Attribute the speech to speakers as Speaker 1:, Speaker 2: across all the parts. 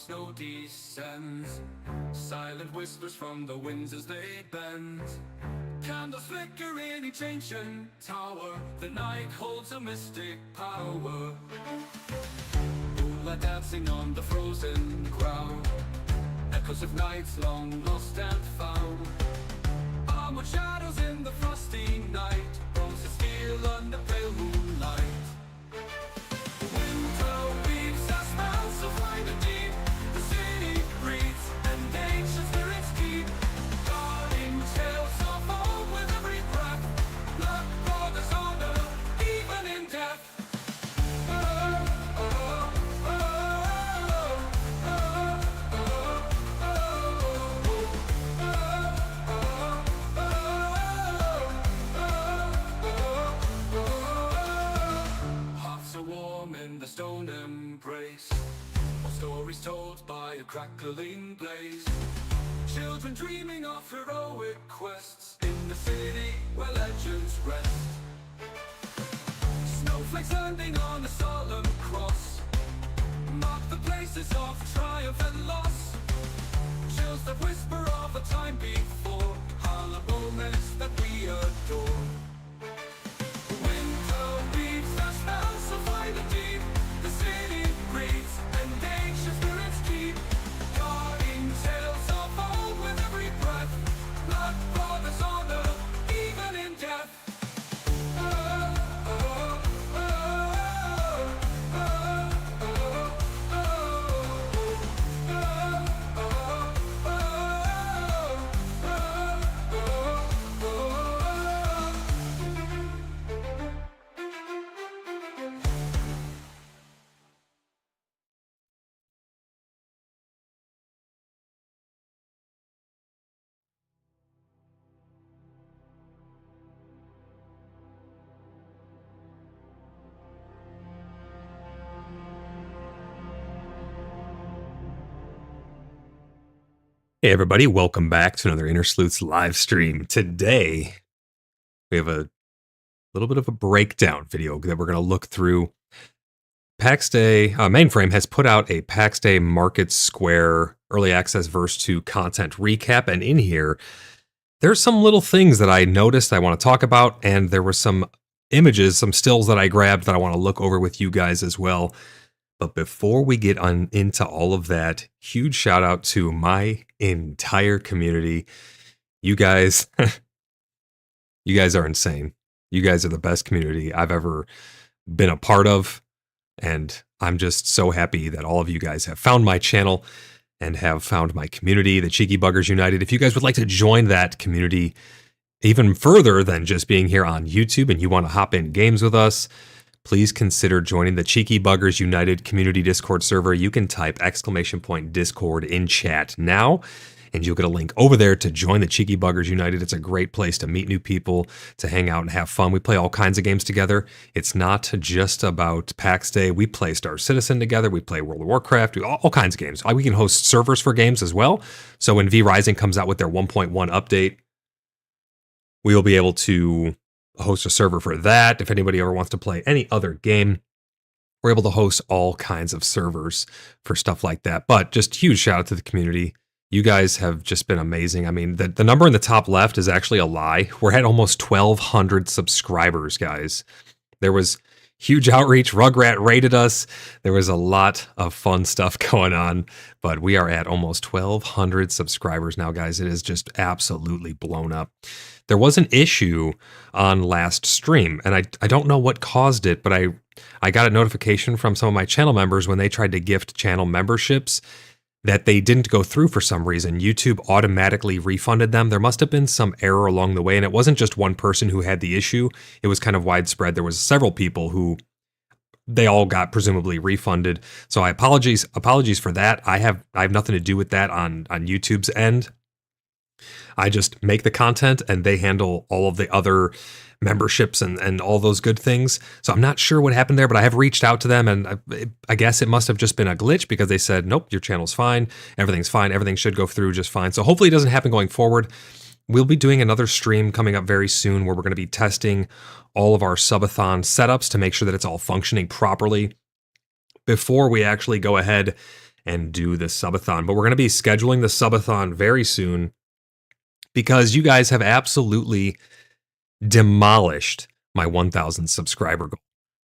Speaker 1: snow descends, silent whispers from the winds as they bend. Candles flicker in each ancient tower, the night holds a mystic power. Moonlight dancing on the frozen ground, echoes of nights long lost and found. Armored shadows in the frosty night, roses steel under pale moonlight. Winter weaves their spells so wide and deep, the city breathes and nature's spirits keep guarding tales of old with every breath. Luck, brothers, honor, even in death. Hearts are warm in the stone embrace, all stories told by a crackling blaze. Children dreaming of heroic quests in the city where legends rest. Snowflakes landing on a solemn cross mark the places of triumph and loss. Chills that whisper of a time before, hollow moments that we adore. Winter weaves their spells so wide and deep, the city breathes and ancient spirits keep guarding tales of old with every breath. Blood, brothers, honor, even in death.
Speaker 2: Hey everybody, welcome back to another Inner Sleuths live stream. Today, we have a little bit of a breakdown video that we're going to look through. PAX Day, Mainframe has put out a PAX Day Market Square Early Access Verse 2 content recap, and in here, there's some little things that I noticed I want to talk about, and there were some images, some stills that I grabbed that I want to look over with you guys as well. But before we get on into all of that, huge shout out to my entire community. You guys, you guys are insane. You guys are the best community I've ever been a part of. And I'm just so happy that all of you guys have found my channel and have found my community, the Cheeky Buggers United. If you guys would like to join that community even further than just being here on YouTube and you want to hop in games with us, please consider joining the Cheeky Buggers United community Discord server. You can type !Discord in chat now, and you'll get a link over there to join the Cheeky Buggers United. It's a great place to meet new people, to hang out and have fun. We play all kinds of games together. It's not just about PAX Day. We play Star Citizen together. We play World of Warcraft, all kinds of games. We can host servers for games as well. So when V Rising comes out with their 1.1 update, we will be able to host a server for that. If anybody ever wants to play any other game, we're able to host all kinds of servers for stuff like that. But just huge shout out to the community. You guys have just been amazing. I mean, the number in the top left is actually a lie. We're at almost 1,200 subscribers, guys. There was huge outreach. Rugrat rated us. There was a lot of fun stuff going on, but we are at almost 1,200 subscribers now, guys. It is just absolutely blown up. There was an issue on last stream, and I don't know what caused it, but I got a notification from some of my channel members when they tried to gift channel memberships that they didn't go through for some reason. YouTube automatically refunded them. There must have been some error along the way, and it wasn't just one person who had the issue. It was kind of widespread. There was several people who they all got presumably refunded. So apologies for that. I have nothing to do with that on YouTube's end. I just make the content and they handle all of the other memberships and all those good things. So I'm not sure what happened there, but I have reached out to them, and I guess it must have just been a glitch because they said, nope, your channel's fine. Everything's fine. Everything should go through just fine. So hopefully it doesn't happen going forward. We'll be doing another stream coming up very soon where we're going to be testing all of our subathon setups to make sure that it's all functioning properly before we actually go ahead and do the subathon. But we're going to be scheduling the subathon very soon because you guys have absolutely demolished my 1,000 subscriber goal.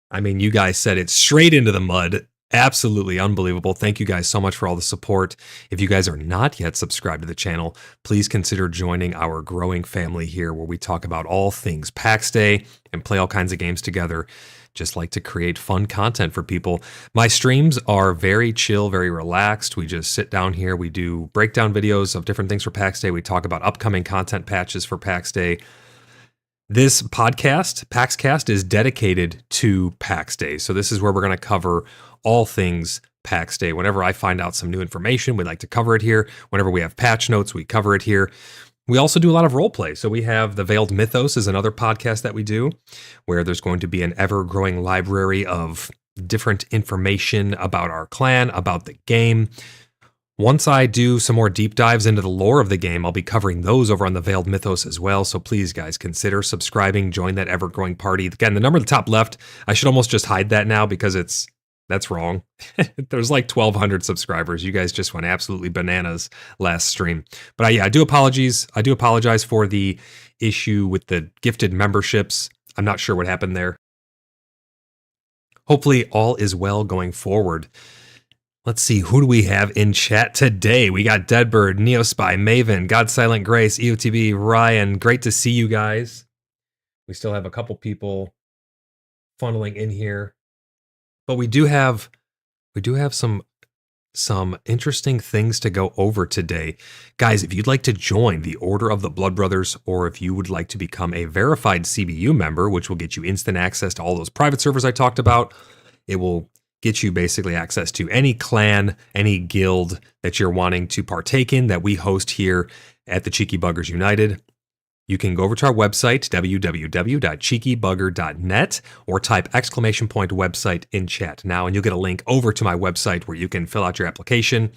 Speaker 2: I mean, you guys said it straight into the mud. Absolutely unbelievable. Thank you guys so much for all the support. If you guys are not yet subscribed to the channel, please consider joining our growing family here where we talk about all things PAX Day and play all kinds of games together. Just like to create fun content for people. My streams are very chill, very relaxed. We just sit down here. We do breakdown videos of different things for PAX Day. We talk about upcoming content patches for PAX Day. This podcast, PaxCast, is dedicated to PAX Day. So this is where we're going to cover all things PAX Day. Whenever I find out some new information, we like to cover it here. Whenever we have patch notes, we cover it here. We also do a lot of role play. So we have The Veiled Mythos is another podcast that we do where there's going to be an ever-growing library of different information about our clan, about the game. Once I do some more deep dives into the lore of the game, I'll be covering those over on The Veiled Mythos as well. So please, guys, consider subscribing, join that ever-growing party. Again, the number at the top left, I should almost just hide that now because that's wrong. There's like 1,200 subscribers. You guys just went absolutely bananas last stream. But yeah, I do apologize for the issue with the gifted memberships. I'm not sure what happened there. Hopefully all is well going forward. Let's see, who do we have in chat today? We got Deadbird, Neospy, Maven, God Silent Grace, EOTB, Ryan. Great to see you guys. We still have a couple people funneling in here. But we do have some interesting things to go over today. Guys, if you'd like to join the Order of the Blood Brothers, or if you would like to become a verified CBU member, which will get you instant access to all those private servers I talked about, it will get you basically access to any clan, any guild that you're wanting to partake in that we host here at the Cheeky Buggers United. You can go over to our website, www.cheekybugger.net, or type !website in chat now, and you'll get a link over to my website where you can fill out your application,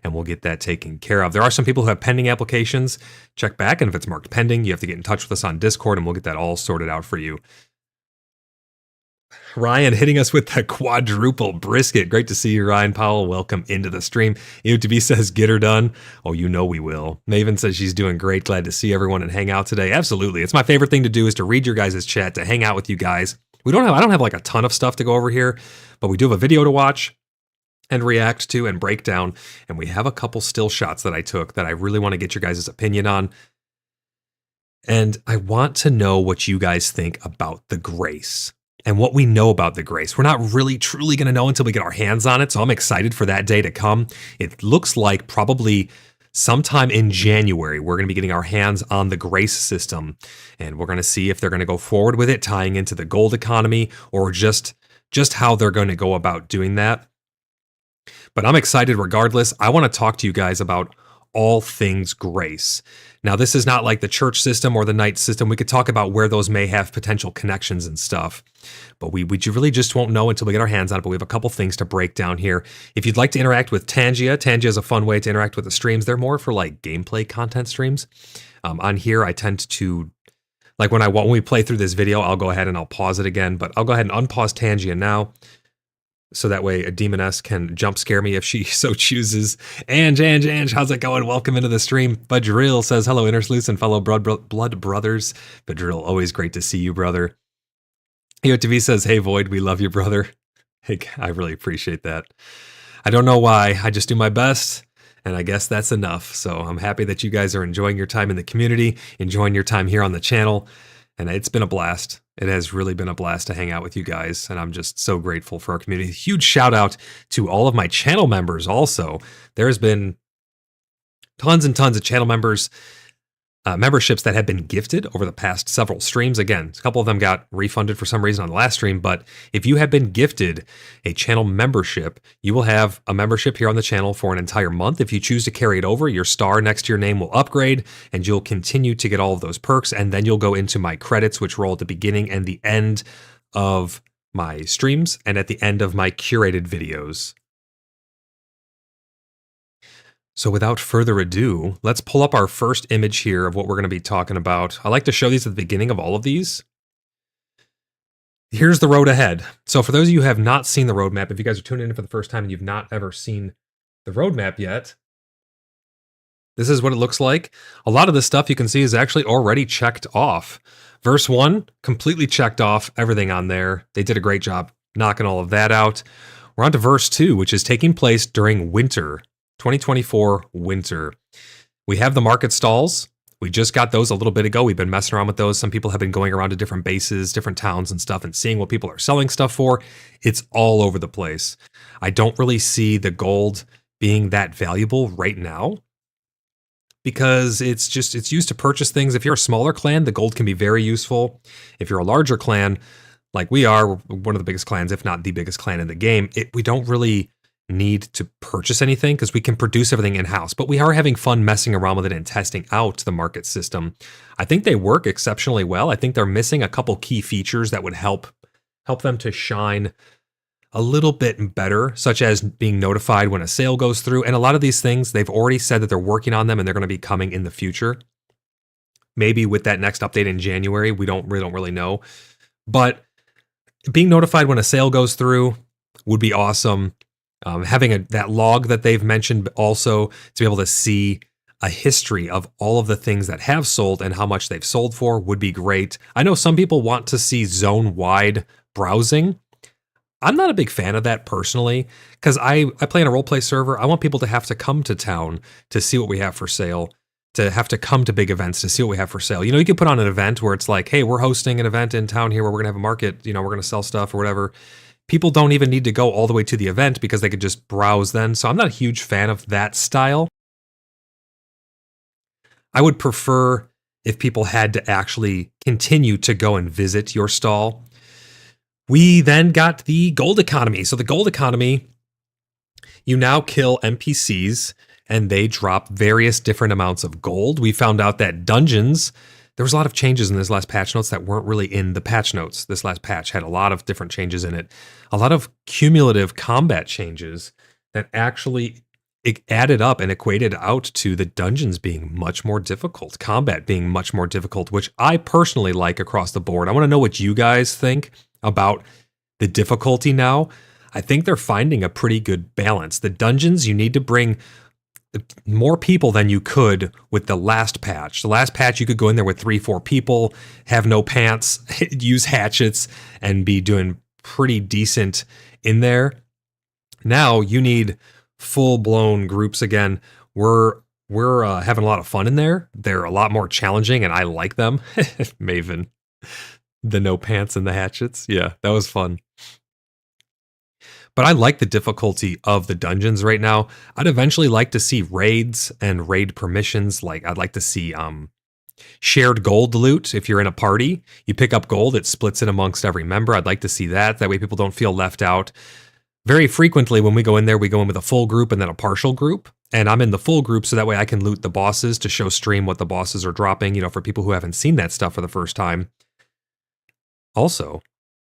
Speaker 2: and we'll get that taken care of. There are some people who have pending applications. Check back, and if it's marked pending, you have to get in touch with us on Discord, and we'll get that all sorted out for you. Ryan hitting us with the quadruple brisket. Great to see you, Ryan Powell. Welcome into the stream. EOTB says, get her done. Oh, you know we will. Maven says she's doing great. Glad to see everyone and hang out today. Absolutely. It's my favorite thing to do is to read your guys' chat, to hang out with you guys. I don't have like a ton of stuff to go over here, but we do have a video to watch and react to and break down. And we have a couple still shots that I took that I really want to get your guys' opinion on. And I want to know what you guys think about the Grace. And what we know about the Grace. We're not really truly going to know until we get our hands on it, so I'm excited for that day to come. It looks like probably sometime in January, we're going to be getting our hands on the Grace system, and we're going to see if they're going to go forward with it, tying into the gold economy, or just how they're going to go about doing that. But I'm excited regardless. I want to talk to you guys about all things Grace. Now, this is not like the church system or the knight system. We could talk about where those may have potential connections and stuff, but we really just won't know until we get our hands on it. But we have a couple things to break down here. If you'd like to interact with Tangia is a fun way to interact with the streams. They're more for like gameplay content streams. On here, I tend to, like when we play through this video, I'll go ahead and I'll pause it again, but I'll go ahead and unpause Tangia now. So that way a demoness can jump scare me if she so chooses. Ange, how's it going? Welcome into the stream. Badril says, hello, Inner Sleuths and fellow blood brothers. Badril, always great to see you, brother. EOTV says, hey, Void, we love you, brother. Hey, I really appreciate that. I don't know why. I just do my best, and I guess that's enough. So I'm happy that you guys are enjoying your time in the community, enjoying your time here on the channel, and it's been a blast. It has really been a blast to hang out with you guys, and I'm just so grateful for our community. Huge shout out to all of my channel members also. There's been tons and tons of channel members, memberships that have been gifted over the past several streams. Again, a couple of them got refunded for some reason on the last stream, but if you have been gifted a channel membership, you will have a membership here on the channel for an entire month. If you choose to carry it over, your star next to your name will upgrade, and you'll continue to get all of those perks, and then you'll go into my credits, which roll at the beginning and the end of my streams and at the end of my curated videos. So without further ado, let's pull up our first image here of what we're going to be talking about. I like to show these at the beginning of all of these. Here's the road ahead. So for those of you who have not seen the roadmap, if you guys are tuning in for the first time and you've not ever seen the roadmap yet. This is what it looks like. A lot of this stuff you can see is actually already checked off. Verse 1, completely checked off everything on there. They did a great job knocking all of that out. We're on to verse 2, which is taking place during winter, 2024 winter. We have the market stalls. We just got those a little bit ago. We've been messing around with those. Some people have been going around to different bases, different towns and stuff, and seeing what people are selling stuff for. It's all over the place. I don't really see the gold being that valuable right now, because it's used to purchase things. If you're a smaller clan, the gold can be very useful. If you're a larger clan, like we are, we're one of the biggest clans, if not the biggest clan in the game, we don't really need to purchase anything because we can produce everything in-house. But we are having fun messing around with it and testing out the market system. I think they work exceptionally well. I think they're missing a couple key features that would help them to shine a little bit better, such as being notified when a sale goes through. And a lot of these things, they've already said that they're working on them and they're going to be coming in the future. Maybe with that next update in January, we don't really know. But being notified when a sale goes through would be awesome. Having that log that they've mentioned also, to be able to see a history of all of the things that have sold and how much they've sold for would be great. I know some people want to see zone-wide browsing. I'm not a big fan of that personally, because I play in a roleplay server. I want people to have to come to town to see what we have for sale, to have to come to big events to see what we have for sale. You know, you could put on an event where it's like, hey, we're hosting an event in town here where we're going to have a market, you know, we're going to sell stuff or whatever. People don't even need to go all the way to the event because they could just browse then. So I'm not a huge fan of that style. I would prefer if people had to actually continue to go and visit your stall. We then got the gold economy. So the gold economy, you now kill NPCs and they drop various different amounts of gold. We found out that dungeons, there was a lot of changes in this last patch notes that weren't really in the patch notes. This last patch had a lot of different changes in it. A lot of cumulative combat changes that actually added up and equated out to the dungeons being much more difficult, combat being much more difficult, which I personally like across the board. I want to know what you guys think about the difficulty now. I think they're finding a pretty good balance. The dungeons, you need to bring more people than you could with the last patch. The last patch, you could go in there with 3-4 people, have no pants, use hatchets, and be doing pretty decent in there. Now you need full-blown groups again. We're having a lot of fun in there. They're a lot more challenging, and I like them. Maven, the no pants and the hatchets. Yeah, that was fun. But I like the difficulty of the dungeons right now. I'd eventually like to see raids and raid permissions. Like I'd like to see shared gold loot. If you're in a party, you pick up gold, it splits it amongst every member. I'd like to see that. That way people don't feel left out. Very frequently when we go in there, we go in with a full group and then a partial group. And I'm in the full group so that way I can loot the bosses to show stream what the bosses are dropping, you know, for people who haven't seen that stuff for the first time. Also,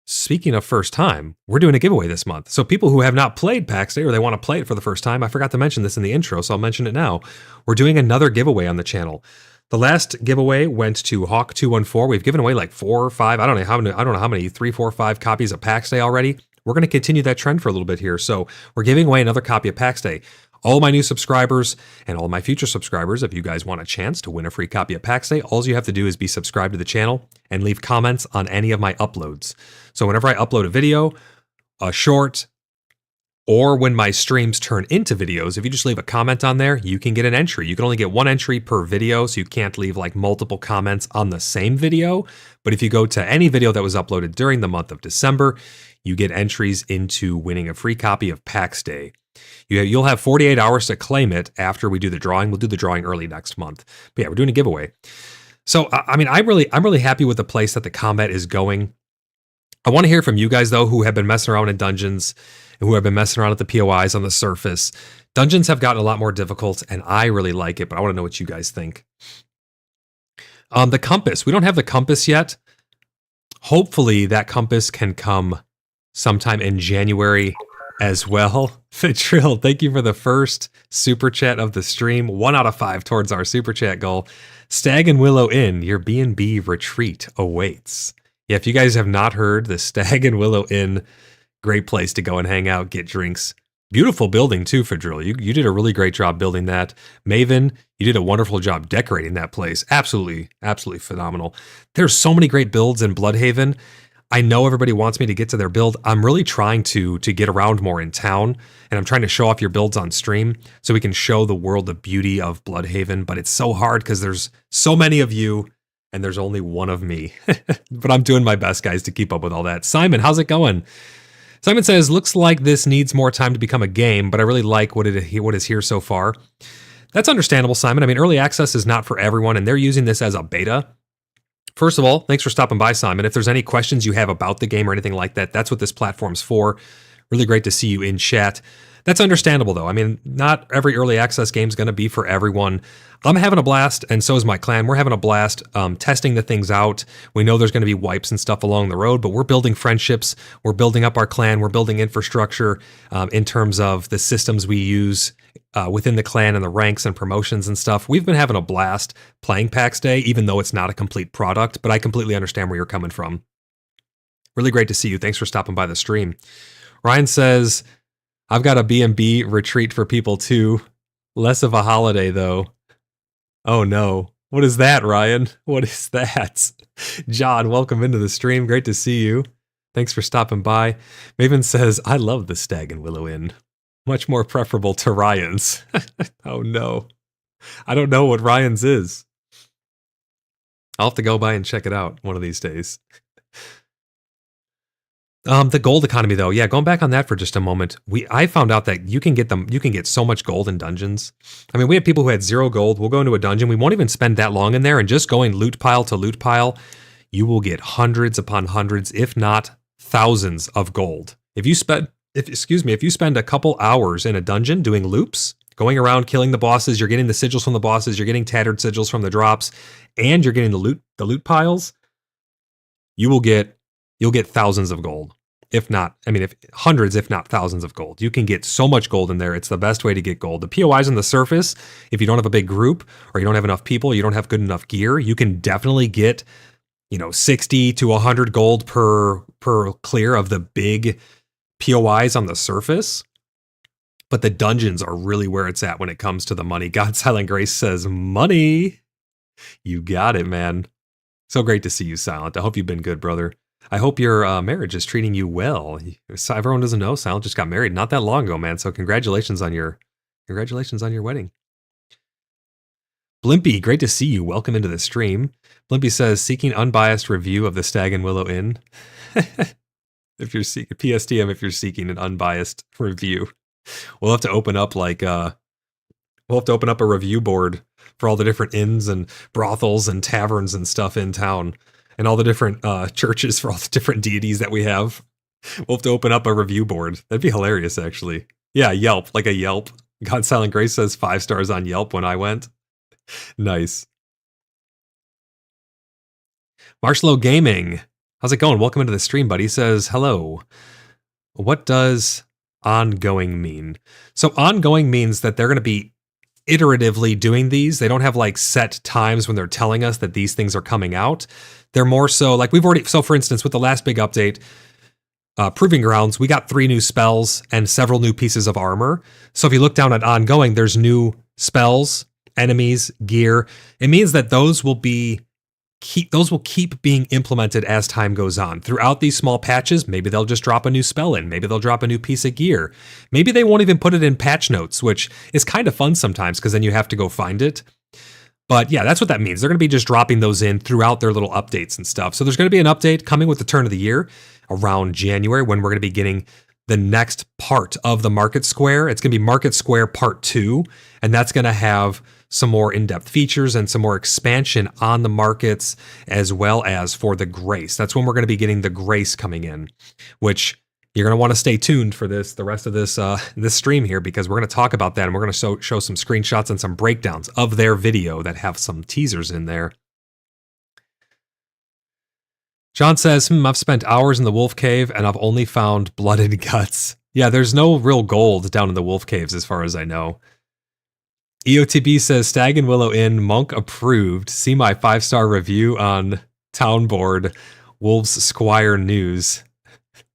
Speaker 2: speaking of first time, we're doing a giveaway this month. So people who have not played PAX Day or they want to play it for the first time, I forgot to mention this in the intro, so I'll mention it now. We're doing another giveaway on the channel. The last giveaway went to Hawk214. We've given away like 4 or 5, I don't know how many, 3, 4, 5 copies of PAX Day already. We're going to continue that trend for a little bit here. So we're giving away another copy of PAX Day. All my new subscribers and all my future subscribers, if you guys want a chance to win a free copy of PAX Day, all you have to do is be subscribed to the channel and leave comments on any of my uploads. So whenever I upload a video, a short, or when my streams turn into videos, if you just leave a comment on there, you can get an entry. You can only get 1 entry per video, so you can't leave like multiple comments on the same video. But if you go to any video that was uploaded during the month of December, you get entries into winning a free copy of PAX Day. You'll have 48 hours to claim it after we do the drawing. We'll do the drawing early next month. But yeah, we're doing a giveaway. So, I mean, I'm really happy with the place that the combat is going. I want to hear from you guys, though, who have been messing around in dungeons and who have been messing around at the POIs on the surface. Dungeons have gotten a lot more difficult, and I really like it, but I want to know what you guys think. The compass. We don't have the compass yet. Hopefully, that compass can come sometime in January as well. Fitrill, thank you for the first super chat of the stream. 1 out of 5 towards our super chat goal. Stag and Willow Inn, your B&B retreat awaits. Yeah, if you guys have not heard, the Stag and Willow Inn, great place to go and hang out, get drinks, Beautiful building too, Fadril. You did a really great job building that. Maven, you did a wonderful job decorating that place. Absolutely, absolutely phenomenal. There's so many great builds in Bloodhaven. I know everybody wants me to get to their build. I'm really trying to get around more in town, and I'm trying to show off your builds on stream so we can show the world the beauty of Bloodhaven, but it's so hard because there's so many of you and there's only one of me. But I'm doing my best, guys, to keep up with all that. Simon, how's it going? Simon says, looks like this needs more time to become a game, but I really like what is here so far. That's understandable, Simon. I mean, early access is not for everyone, and they're using this as a beta. First of all, thanks for stopping by, Simon. If there's any questions you have about the game or anything like that, that's what this platform's for. Really great to see you in chat. That's understandable, though. I mean, not every early access game is going to be for everyone. I'm having a blast, and so is my clan. We're having a blast testing the things out. We know there's going to be wipes and stuff along the road, but we're building friendships. We're building up our clan. We're building infrastructure in terms of the systems we use within the clan and the ranks and promotions and stuff. We've been having a blast playing PAX Day, even though it's not a complete product, but I completely understand where you're coming from. Really great to see you. Thanks for stopping by the stream. Ryan says, I've got a B&B retreat for people too. Less of a holiday though. Oh no. What is that, Ryan? What is that? John, welcome into the stream. Great to see you. Thanks for stopping by. Maven says, I love the Stag and Willow Inn. Much more preferable to Ryan's. Oh no. I don't know what Ryan's is. I'll have to go by and check it out one of these days. The gold economy, though, yeah, going back on that for just a moment, I found out that you can get so much gold in dungeons. I mean, we have people who had 0 gold. We'll go into a dungeon. We won't even spend that long in there, and just going loot pile to loot pile, you will get hundreds upon hundreds, if not thousands of gold. If you spend a couple hours in a dungeon doing loops, going around killing the bosses, you're getting the sigils from the bosses, you're getting tattered sigils from the drops, and you're getting the loot piles, you'll get thousands of gold. If hundreds, if not thousands of gold. You can get so much gold in there. It's the best way to get gold. The POIs on the surface, if you don't have a big group or you don't have enough people, you don't have good enough gear, you can definitely get, 60 to 100 gold per clear of the big POIs on the surface. But the dungeons are really where it's at when it comes to the money. God Silent Grace says, money. You got it, man. So great to see you, Silent. I hope you've been good, brother. I hope your marriage is treating you well. Everyone doesn't know, Silent just got married not that long ago, man. So congratulations on your wedding. Blimpy, great to see you. Welcome into the stream. Blimpy says, seeking unbiased review of the Stag and Willow Inn. If you're seeking PSTM, if you're seeking an unbiased review, we'll have to open up a review board for all the different inns and brothels and taverns and stuff in town. And all the different churches for all the different deities that we have. We'll have to open up a review board. That'd be hilarious, actually. Yeah, Yelp, like a Yelp. God Silent Grace says 5 stars on Yelp when I went. Nice. Marshlow Gaming. How's it going? Welcome into the stream, buddy. He says, hello. What does ongoing mean? So ongoing means that they're going to be iteratively doing these. They don't have like set times when they're telling us that these things are coming out. They're more so like for instance, with the last big update, Proving Grounds, we got 3 new spells and several new pieces of armor. So if you look down at ongoing, there's new spells, enemies, gear. It means that those will keep being implemented as time goes on. Throughout these small patches, maybe they'll just drop a new spell in. Maybe they'll drop a new piece of gear. Maybe they won't even put it in patch notes, which is kind of fun sometimes because then you have to go find it. But yeah, that's what that means. They're going to be just dropping those in throughout their little updates and stuff. So there's going to be an update coming with the turn of the year around January when we're going to be getting the next part of the Market Square. It's going to be Market Square Part 2, and that's going to have some more in-depth features and some more expansion on the markets as well as for the Grace. That's when we're going to be getting the Grace coming in, which you're going to want to stay tuned for the rest of this stream here, because we're going to talk about that, and we're going to show some screenshots and some breakdowns of their video that have some teasers in there. John says, I've spent hours in the Wolf Cave and I've only found blood and guts. Yeah, there's no real gold down in the Wolf Caves as far as I know. EOTB says, Stag and Willow Inn, Monk approved. See my 5-star review on Town Board, Wolves Squire News.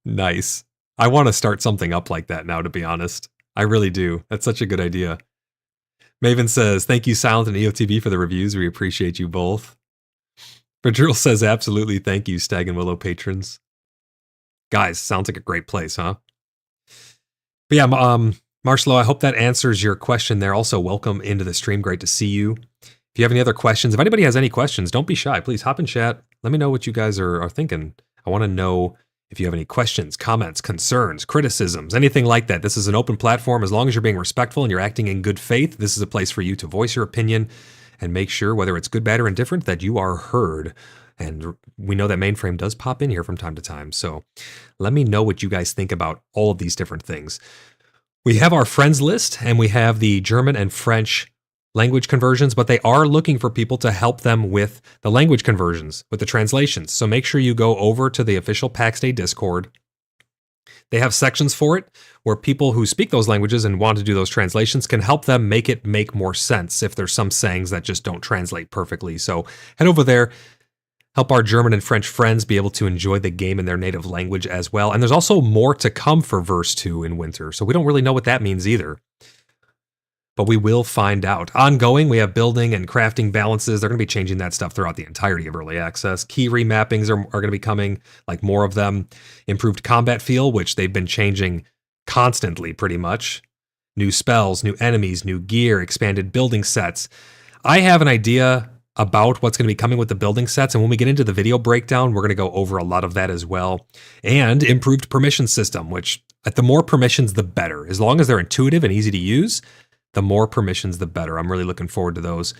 Speaker 2: Nice. I want to start something up like that now, to be honest. I really do. That's such a good idea. Maven says, thank you, Silent and EOTV, for the reviews. We appreciate you both. Fadril says, absolutely. Thank you, Stag and Willow patrons. Guys, sounds like a great place, huh? But yeah, Marshalo, I hope that answers your question there. Also, welcome into the stream. Great to see you. If you have any other questions, if anybody has any questions, don't be shy. Please hop in chat. Let me know what you guys are thinking. I want to know if you have any questions, comments, concerns, criticisms, anything like that. This is an open platform. As long as you're being respectful and you're acting in good faith, this is a place for you to voice your opinion and make sure, whether it's good, bad, or indifferent, that you are heard. And we know that Mainframe does pop in here from time to time. So let me know what you guys think about all of these different things. We have our friends list, and we have the German and French language conversions, but they are looking for people to help them with the language conversions, with the translations. So make sure you go over to the official PAX Day Discord. They have sections for it where people who speak those languages and want to do those translations can help them make it make more sense if there's some sayings that just don't translate perfectly. So head over there. Help our German and French friends be able to enjoy the game in their native language as well. And there's also more to come for Verse 2 in winter, so we don't really know what that means either. But we will find out. Ongoing, we have building and crafting balances. They're going to be changing that stuff throughout the entirety of Early Access. Key remappings are going to be coming, like more of them. Improved combat feel, which they've been changing constantly pretty much. New spells, new enemies, new gear, expanded building sets. I have an idea about what's going to be coming with the building sets, and when we get into the video breakdown, we're going to go over a lot of that as well. And improved permission system, which the more permissions, the better. As long as they're intuitive and easy to use, the more permissions, the better. I'm really looking forward to those.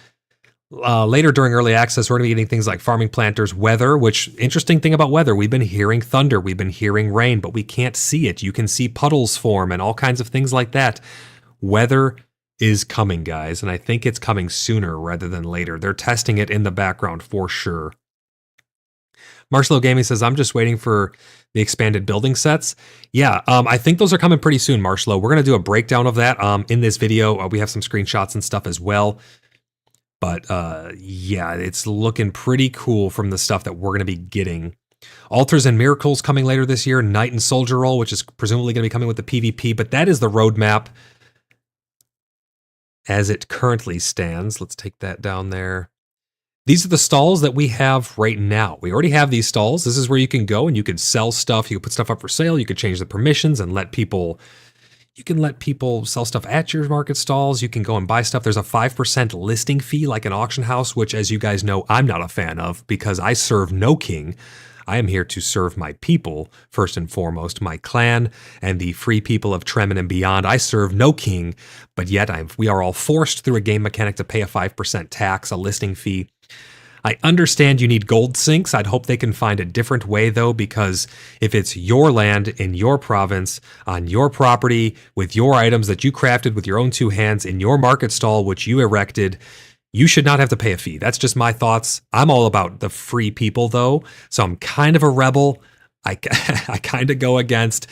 Speaker 2: Later during Early Access, we're going to be getting things like farming planters, weather, which, interesting thing about weather, we've been hearing thunder, we've been hearing rain, but we can't see it. You can see puddles form and all kinds of things like that. Weather is coming, guys, and I think it's coming sooner rather than later. They're testing it in the background for sure. Marshalo Gaming says, I'm just waiting for the expanded building sets. Yeah, I think those are coming pretty soon, Marshalo. We're going to do a breakdown of that in this video. We have some screenshots and stuff as well. But yeah, it's looking pretty cool from the stuff that we're going to be getting. Altars and Miracles coming later this year. Knight and Soldier Roll, which is presumably going to be coming with the PvP. But that is the roadmap as it currently stands. Let's take that down there. These are the stalls that we have right now. We already have these stalls. This is where you can go and you can sell stuff. You can put stuff up for sale. You can change the permissions and let people, you can let people sell stuff at your market stalls. You can go and buy stuff. There's a 5% listing fee like an auction house, which, as you guys know, I'm not a fan of because I serve no king. I am here to serve my people, first and foremost, my clan and the free people of Tremin and beyond. I serve no king, but yet we are all forced through a game mechanic to pay a 5% tax, a listing fee. I understand you need gold sinks. I'd hope they can find a different way, though, because if it's your land in your province, on your property, with your items that you crafted with your own two hands in your market stall, which you erected, you should not have to pay a fee. That's just my thoughts. I'm all about the free people, though, so I'm kind of a rebel. I kind of go against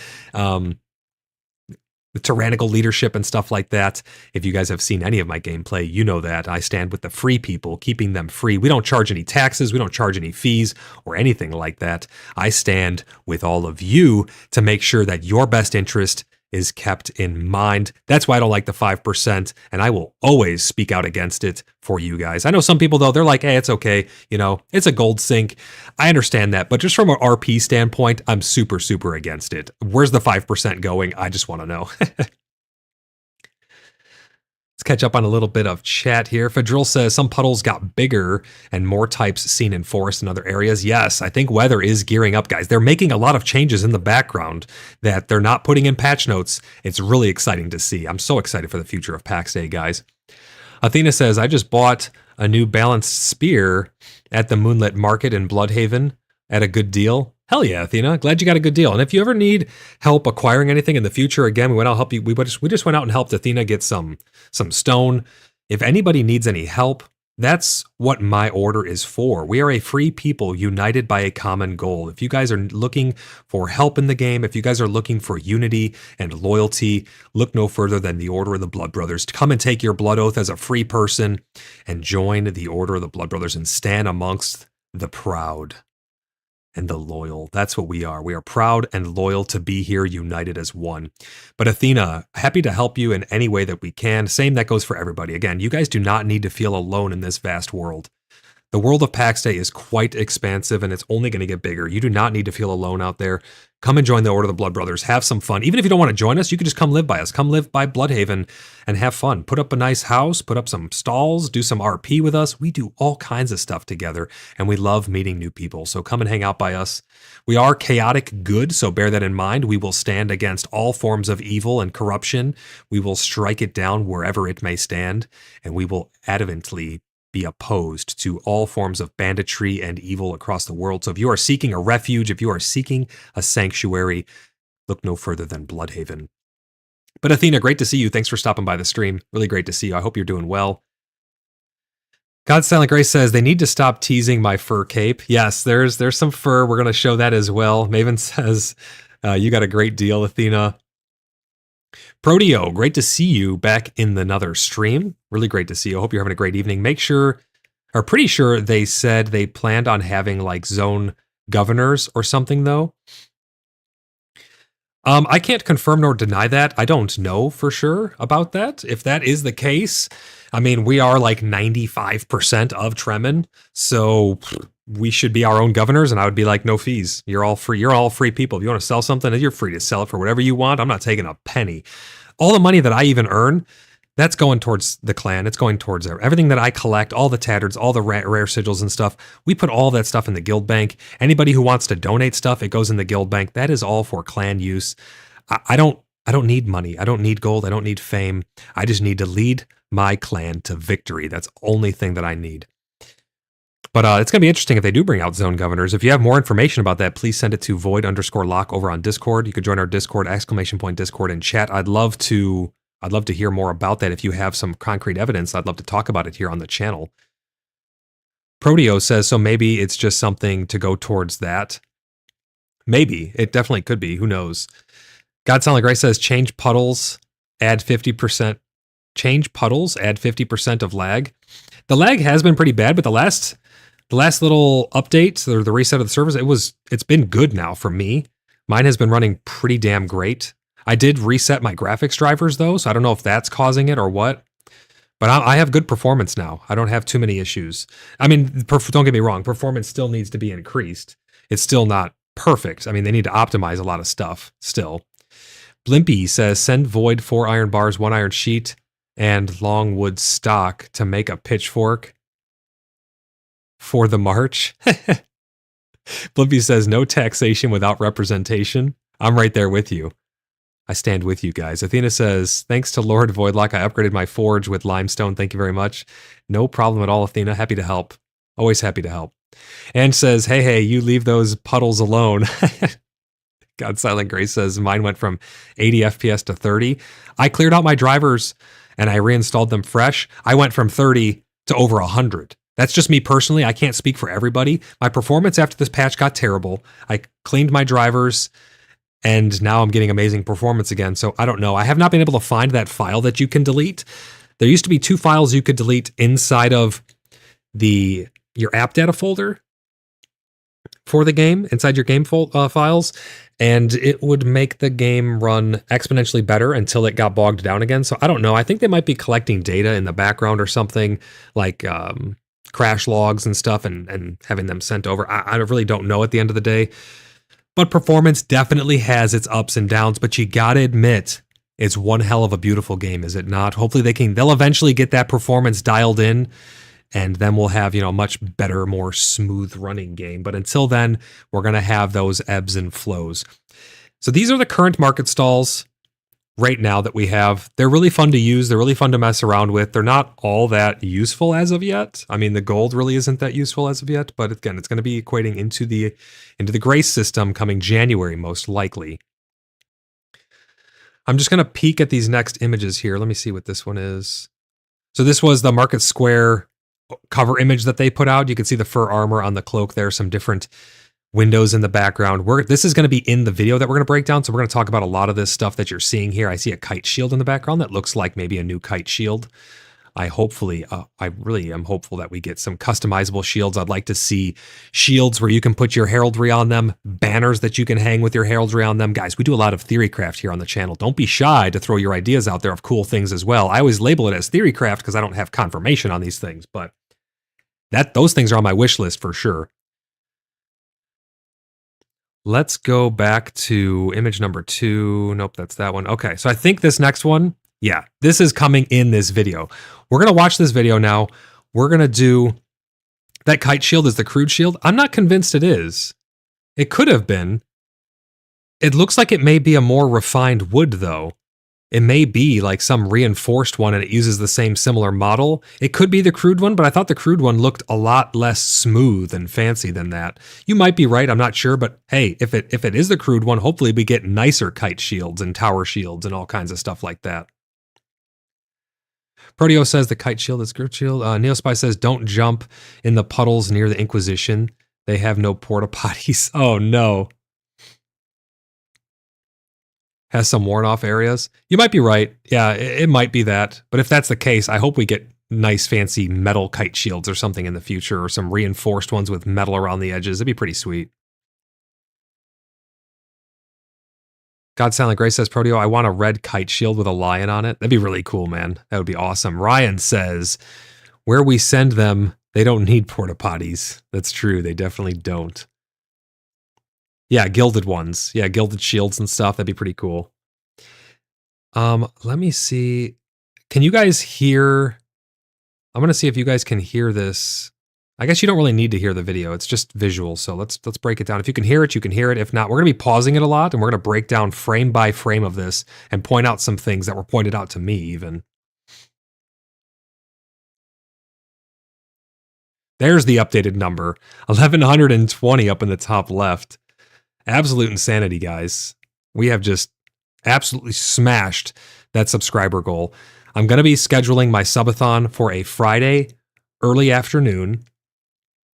Speaker 2: the tyrannical leadership and stuff like that. If you guys have seen any of my gameplay, you know that I stand with the free people, keeping them free. We don't charge any taxes. We don't charge any fees or anything like that. I stand with all of you to make sure that your best interest is kept in mind. That's why I don't like the 5%, and I will always speak out against it for you guys. I know some people, though, they're like, hey, it's okay. You know, it's a gold sink. I understand that, but just from an RP standpoint, I'm super, super against it. Where's the 5% going? I just want to know. Let's catch up on a little bit of chat here. Fadril says some puddles got bigger and more types seen in forest and other areas. Yes, I think weather is gearing up, guys. They're making a lot of changes in the background that they're not putting in patch notes. It's really exciting to see. I'm so excited for the future of PAX Day, guys. Athena says, I just bought a new balanced spear at the Moonlit Market in Bloodhaven at a good deal. Hell yeah, Athena. Glad you got a good deal. And if you ever need help acquiring anything in the future, again, we went out help you. We just went out and helped Athena get some stone. If anybody needs any help, that's what my order is for. We are a free people united by a common goal. If you guys are looking for help in the game, if you guys are looking for unity and loyalty, look no further than the Order of the Blood Brothers. Come and take your blood oath as a free person and join the Order of the Blood Brothers and stand amongst the proud. and the loyal. That's what we are. We are proud and loyal to be here, united as one. But Athena, happy to help you in any way that we can. Same that goes for everybody. Again, you guys do not need to feel alone in this vast world. The world of PAX Day is quite expansive, and it's only going to get bigger. You do not need to feel alone out there. Come and join the Order of the Blood Brothers. Have some fun. Even if you don't want to join us, you can just come live by us. Come live by Bloodhaven and have fun. Put up a nice house, put up some stalls, do some RP with us. We do all kinds of stuff together, and we love meeting new people. So come and hang out by us. We are chaotic good, so bear that in mind. We will stand against all forms of evil and corruption. We will strike it down wherever it may stand, and we will adamantly be opposed to all forms of banditry and evil across the world. So if you are seeking a refuge, if you are seeking a sanctuary, look no further than Bloodhaven. But Athena, great to see you. Thanks for stopping by the stream. Really great to see you. I hope you're doing well. God's Silent Grace says they need to stop teasing my fur cape. Yes, there's some fur. We're going to show that as well. Maven says, you got a great deal, Athena. Proteo, great to see you back in another stream. Really great to see you. I hope you're having a great evening. Pretty sure they said they planned on having like zone governors or something though. I can't confirm nor deny that. I don't know for sure about that. If that is the case, I mean, we are like 95% of Tremen, so we should be our own governors, and I would be like, no fees. You're all free. You're all free people. If you want to sell something, you're free to sell it for whatever you want. I'm not taking a penny. All the money that I even earn, that's going towards the clan. It's going towards everything that I collect, all the tattards, all the rare sigils and stuff. We put all that stuff in the guild bank. Anybody who wants to donate stuff, it goes in the guild bank. That is all for clan use. I don't need money. I don't need gold. I don't need fame. I just need to lead my clan to victory. That's the only thing that I need. But it's going to be interesting if they do bring out zone governors. If you have more information about that, please send it to void_lock over on Discord. You could join our Discord, !Discord in chat. I'd love to hear more about that. If you have some concrete evidence, I'd love to talk about it here on the channel. Proteo says, so maybe it's just something to go towards that. Maybe. It definitely could be. Who knows? God Silent Grace says, change puddles, add 50%. Change puddles, add 50% of lag. The lag has been pretty bad, but the last little update, or the reset of the servers, it's been good now for me. Mine has been running pretty damn great. I did reset my graphics drivers though, so I don't know if that's causing it or what. But I have good performance now. I don't have too many issues. I mean, don't get me wrong, performance still needs to be increased. It's still not perfect. I mean, they need to optimize a lot of stuff still. Blimpy says, send Void 4 iron bars, 1 iron sheet, and longwood stock to make a pitchfork for the march. Blimpy says, no taxation without representation. I'm right there with you. I stand with you guys. Athena says, thanks to Lord Voidlock, I upgraded my forge with limestone. Thank you very much. No problem at all, Athena. Happy to help. Always happy to help. And says, hey, you leave those puddles alone. God Silent Grace says, mine went from 80 FPS to 30. I cleared out my drivers and I reinstalled them fresh. I went from 30 to over 100. That's just me personally. I can't speak for everybody. My performance after this patch got terrible. I cleaned my drivers and now I'm getting amazing performance again. So I don't know. I have not been able to find that file that you can delete. There used to be 2 files you could delete inside of your app data folder for the game, inside your game files, and it would make the game run exponentially better until it got bogged down again. So I don't know. I think they might be collecting data in the background or something, like crash logs and stuff, and having them sent over. I really don't know at the end of the day. But performance definitely has its ups and downs, but you gotta admit, it's one hell of a beautiful game, is it not? Hopefully they'll eventually get that performance dialed in, and then we'll have, much better, more smooth running game. But until then, we're going to have those ebbs and flows. So these are the current market stalls right now that we have. They're really fun to use. They're really fun to mess around with. They're not all that useful as of yet. I mean, the gold really isn't that useful as of yet, but again, it's going to be equating into the grace system coming January, most likely. I'm just going to peek at these next images here. Let me see what this one is. So this was the Market Square cover image that they put out. You can see the fur armor on the cloak there, some different windows in the background. This is going to be in the video that we're going to break down, so we're going to talk about a lot of this stuff that you're seeing here. I see a kite shield in the background that looks like maybe a new kite shield. I really am hopeful that we get some customizable shields. I'd like to see shields where you can put your heraldry on them, banners that you can hang with your heraldry on them. Guys, we do a lot of theorycraft here on the channel. Don't be shy to throw your ideas out there of cool things as well. I always label it as theorycraft because I don't have confirmation on these things, but those things are on my wish list for sure. Let's go back to image number 2. Nope, that's that one. Okay, so I think this next one, yeah, this is coming in this video. We're going to watch this video now. We're going to do that kite shield is the crude shield. I'm not convinced it is. It could have been. It looks like it may be a more refined wood, though. It may be like some reinforced one and it uses the same similar model. It could be the crude one, but I thought the crude one looked a lot less smooth and fancy than that. You might be right, I'm not sure, but hey, if it is the crude one, hopefully we get nicer kite shields and tower shields and all kinds of stuff like that. Proteo says the kite shield is crude shield. Neospy says don't jump in the puddles near the Inquisition. They have no porta potties. Oh no. Has some worn off areas. You might be right. Yeah, it might be that. But if that's the case, I hope we get nice fancy metal kite shields or something in the future, or some reinforced ones with metal around the edges. It'd be pretty sweet. God Silent Grace says, Proteo, I want a red kite shield with a lion on it. That'd be really cool, man. That would be awesome. Ryan says, where we send them, they don't need porta potties. That's true. They definitely don't. Yeah, gilded ones. Yeah, gilded shields and stuff. That'd be pretty cool. Let me see. Can you guys hear? I'm gonna see if you guys can hear this. I guess you don't really need to hear the video. It's just visual. So let's break it down. If you can hear it, you can hear it. If not, we're gonna be pausing it a lot and we're gonna break down frame by frame of this and point out some things that were pointed out to me even. There's the updated number. 1120 up in the top left. Absolute insanity, guys. We have just absolutely smashed that subscriber goal. I'm going to be scheduling my subathon for a Friday early afternoon.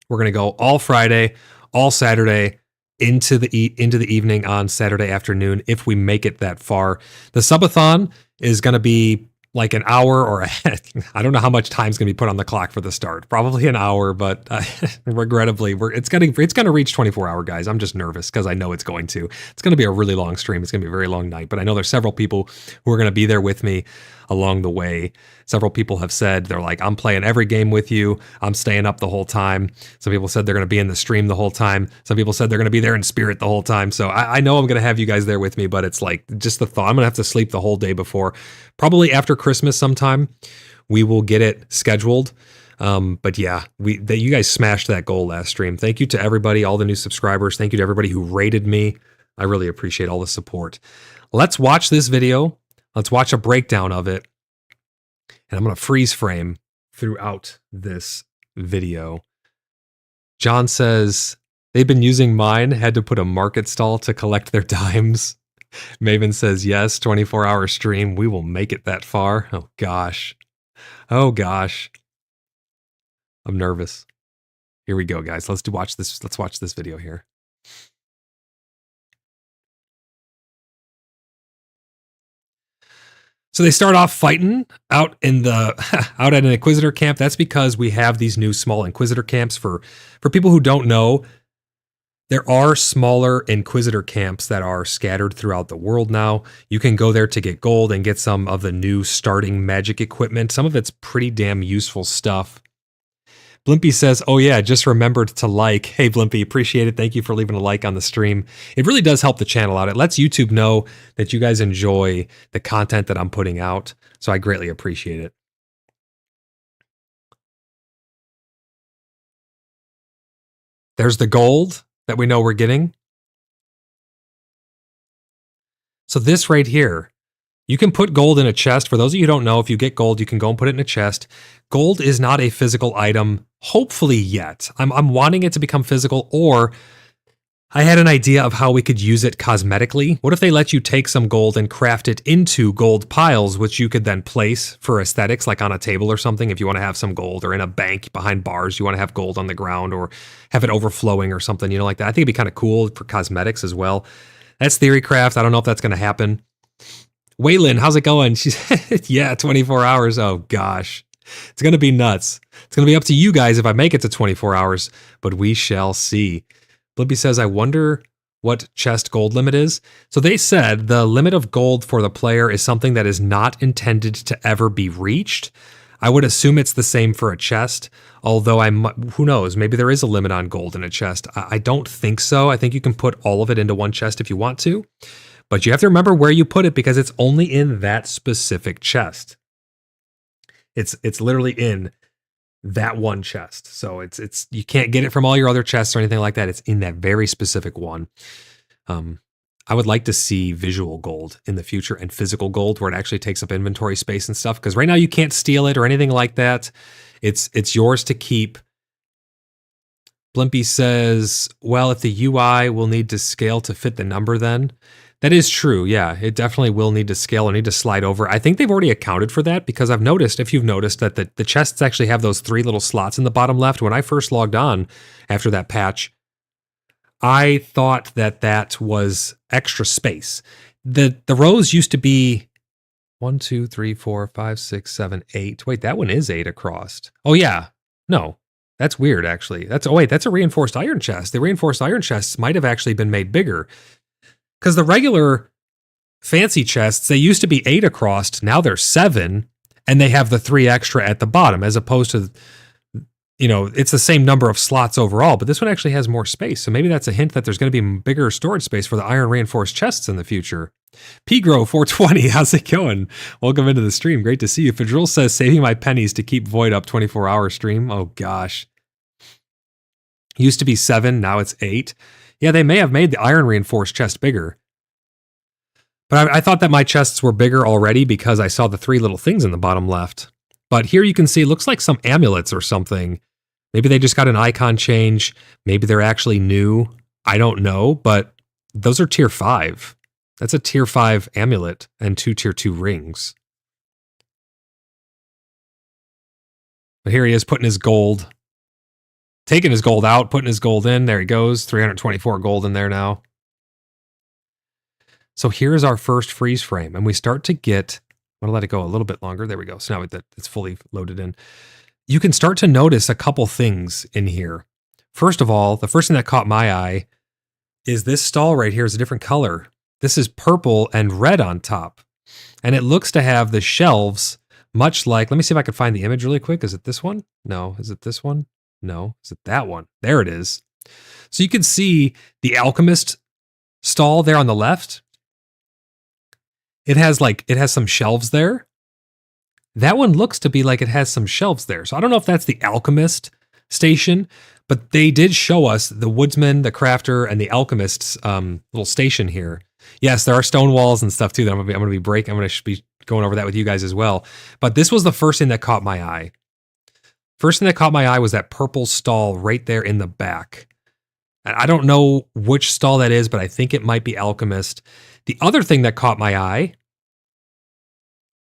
Speaker 2: We're going to go all Friday, all Saturday, into the evening on Saturday afternoon if we make it that far. The subathon is going to be like an hour or I don't know how much time's going to be put on the clock for the start. Probably an hour, but regrettably, it's going to reach 24-hour, guys. I'm just nervous because I know it's going to. It's going to be a really long stream. It's going to be a very long night, but I know there's several people who are going to be there with me along the way. Several people have said, they're like, I'm playing every game with you. I'm staying up the whole time. Some people said they're going to be in the stream the whole time. Some people said they're going to be there in spirit the whole time. So I know I'm going to have you guys there with me, but it's like just the thought. I'm going to have to sleep the whole day before. Probably after Christmas sometime, we will get it scheduled. But yeah, you guys smashed that goal last stream. Thank you to everybody, all the new subscribers. Thank you to everybody who rated me. I really appreciate all the support. Let's watch this video. Let's watch a breakdown of it. And I'm going to freeze frame throughout this video. John says, they've been using mine, had to put a market stall to collect their dimes. Maven says, yes, 24-hour stream. We will make it that far. Oh, gosh. Oh, gosh. I'm nervous. Here we go, guys. Let's watch this video here. So they start off fighting out out at an Inquisitor camp. That's because we have these new small Inquisitor camps. For people who don't know, there are smaller Inquisitor camps that are scattered throughout the world now. You can go there to get gold and get some of the new starting magic equipment. Some of it's pretty damn useful stuff. Blimpy says, oh yeah, just remembered to like. Hey Blimpy, appreciate it. Thank you for leaving a like on the stream. It really does help the channel out. It lets YouTube know that you guys enjoy the content that I'm putting out. So I greatly appreciate it. There's the gold that we know we're getting. So this right here, you can put gold in a chest. For those of you who don't know, if you get gold, you can go and put it in a chest. Gold is not a physical item, hopefully yet. I'm wanting it to become physical, or I had an idea of how we could use it cosmetically. What if they let you take some gold and craft it into gold piles, which you could then place for aesthetics, like on a table or something, if you want to have some gold, or in a bank behind bars, you want to have gold on the ground, or have it overflowing or something, you know, like that. I think it'd be kind of cool for cosmetics as well. That's theorycraft. I don't know if that's going to happen. Waylon, how's it going? She's, yeah, 24 hours. Oh, gosh. It's going to be nuts. It's going to be up to you guys if I make it to 24 hours, but we shall see. Blimpy says, I wonder what chest gold limit is. So they said the limit of gold for the player is something that is not intended to ever be reached. I would assume it's the same for a chest, although who knows, maybe there is a limit on gold in a chest. I don't think so. I think you can put all of it into one chest if you want to, but you have to remember where you put it because it's only in that specific chest. It's literally in that one chest. So it's you can't get it from all your other chests or anything like that. It's in that very specific one. I would like to see visual gold in the future and physical gold where it actually takes up inventory space and stuff. Because right now you can't steal it or anything like that. It's yours to keep. Blimpy says, well, if the UI will need to scale to fit the number then. That is true. Yeah, it definitely will need to scale or need to slide over. I think they've already accounted for that because I've noticed, if you've noticed, that the chests actually have those 3 little slots in the bottom left. When I first logged on after that patch, I thought that was extra space. The rows used to be 1, 2, 3, 4, 5, 6, 7, 8. Wait, that one is 8 across. Oh yeah. No. That's weird actually. That's a reinforced iron chest. The reinforced iron chests might have actually been made bigger. Because the regular fancy chests, they used to be 8 across, now they're 7, and they have the 3 extra at the bottom, as opposed to, it's the same number of slots overall, but this one actually has more space. So maybe that's a hint that there's going to be bigger storage space for the iron reinforced chests in the future. Pgrow420, how's it going? Welcome into the stream. Great to see you. Fadril says, saving my pennies to keep Void up 24-hour stream. Oh gosh. Used to be 7, now it's 8. Yeah, they may have made the iron reinforced chest bigger. But I thought that my chests were bigger already because I saw the 3 little things in the bottom left. But here you can see, it looks like some amulets or something. Maybe they just got an icon change. Maybe they're actually new. I don't know, but those are tier 5. That's a tier 5 amulet and 2 tier 2 rings. But here he is putting his gold. Taking his gold out, putting his gold in. There he goes. 324 gold in there now. So here's our first freeze frame. And we start to get... I'm going to let it go a little bit longer. There we go. So now that it's fully loaded in. You can start to notice a couple things in here. First of all, the first thing that caught my eye is this stall right here is a different color. This is purple and red on top. And it looks to have the shelves much like... Let me see if I can find the image really quick. Is it this one? No. Is it this one? No. Is it that one? There it is. So you can see the alchemist stall there on the left. It has some shelves there. That one looks to be like it has some shelves there. So I don't know if that's the alchemist station, but they did show us the woodsman, the crafter, and the alchemist's little station here. Yes, there are stone walls and stuff too that I'm going to be going over that with you guys as well. But this was the first thing that caught my eye. First thing that caught my eye was that purple stall right there in the back. I don't know which stall that is, but I think it might be alchemist. The other thing that caught my eye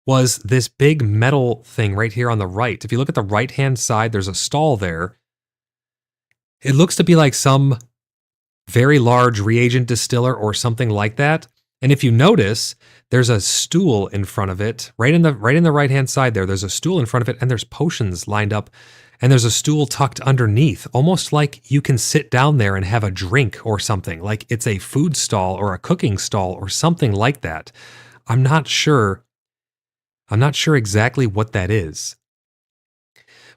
Speaker 2: was this big metal thing right here on the right. If you look at the right-hand side, there's a stall there. It looks to be like some very large reagent distiller or something like that. And if you notice, there's a stool in front of it, right in the right-hand side there. There's a stool in front of it, and there's potions lined up, and there's a stool tucked underneath, almost like you can sit down there and have a drink or something, like it's a food stall or a cooking stall or something like that. I'm not sure exactly what that is,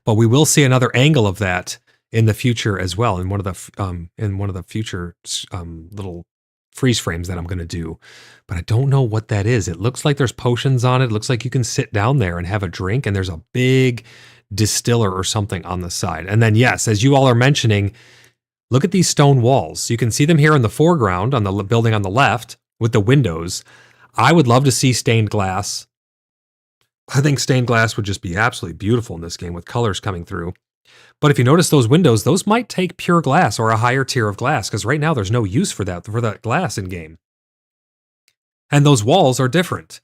Speaker 2: but we will see another angle of that in the future as well, in one of the future little freeze frames that I'm going to do. But I don't know what that is. It looks like there's potions on it. It looks like you can sit down there and have a drink, and there's a big distiller or something on the side. And then, yes, as you all are mentioning, look at these stone walls. You can see them here in the foreground on the building on the left with the windows. I would love to see stained glass. I think stained glass would just be absolutely beautiful in this game with colors coming through. But if you notice those windows, those might take pure glass or a higher tier of glass, because right now there's no use for that glass in game. And those walls are different.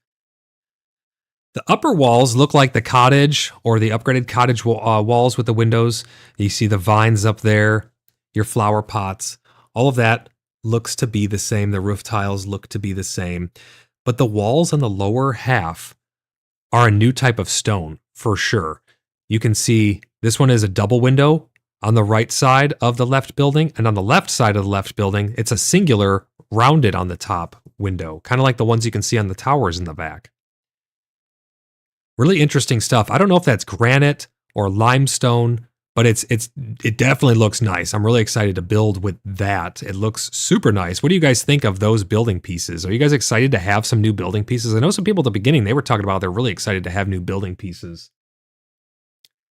Speaker 2: The upper walls look like the cottage or the upgraded cottage walls with the windows. You see the vines up there, your flower pots. All of that looks to be the same. The roof tiles look to be the same. But the walls on the lower half are a new type of stone, for sure. you can see this one is a double window on the right side of the left building, and on the left side of the left building, it's a singular rounded on the top window, kind of like the ones you can see on the towers in the back. Really interesting stuff. I don't know if that's granite or limestone, but it definitely looks nice. I'm really excited to build with that. It looks super nice. What do you guys think of those building pieces? Are you guys excited to have some new building pieces? I know some people at the beginning, they were talking about they're really excited to have new building pieces.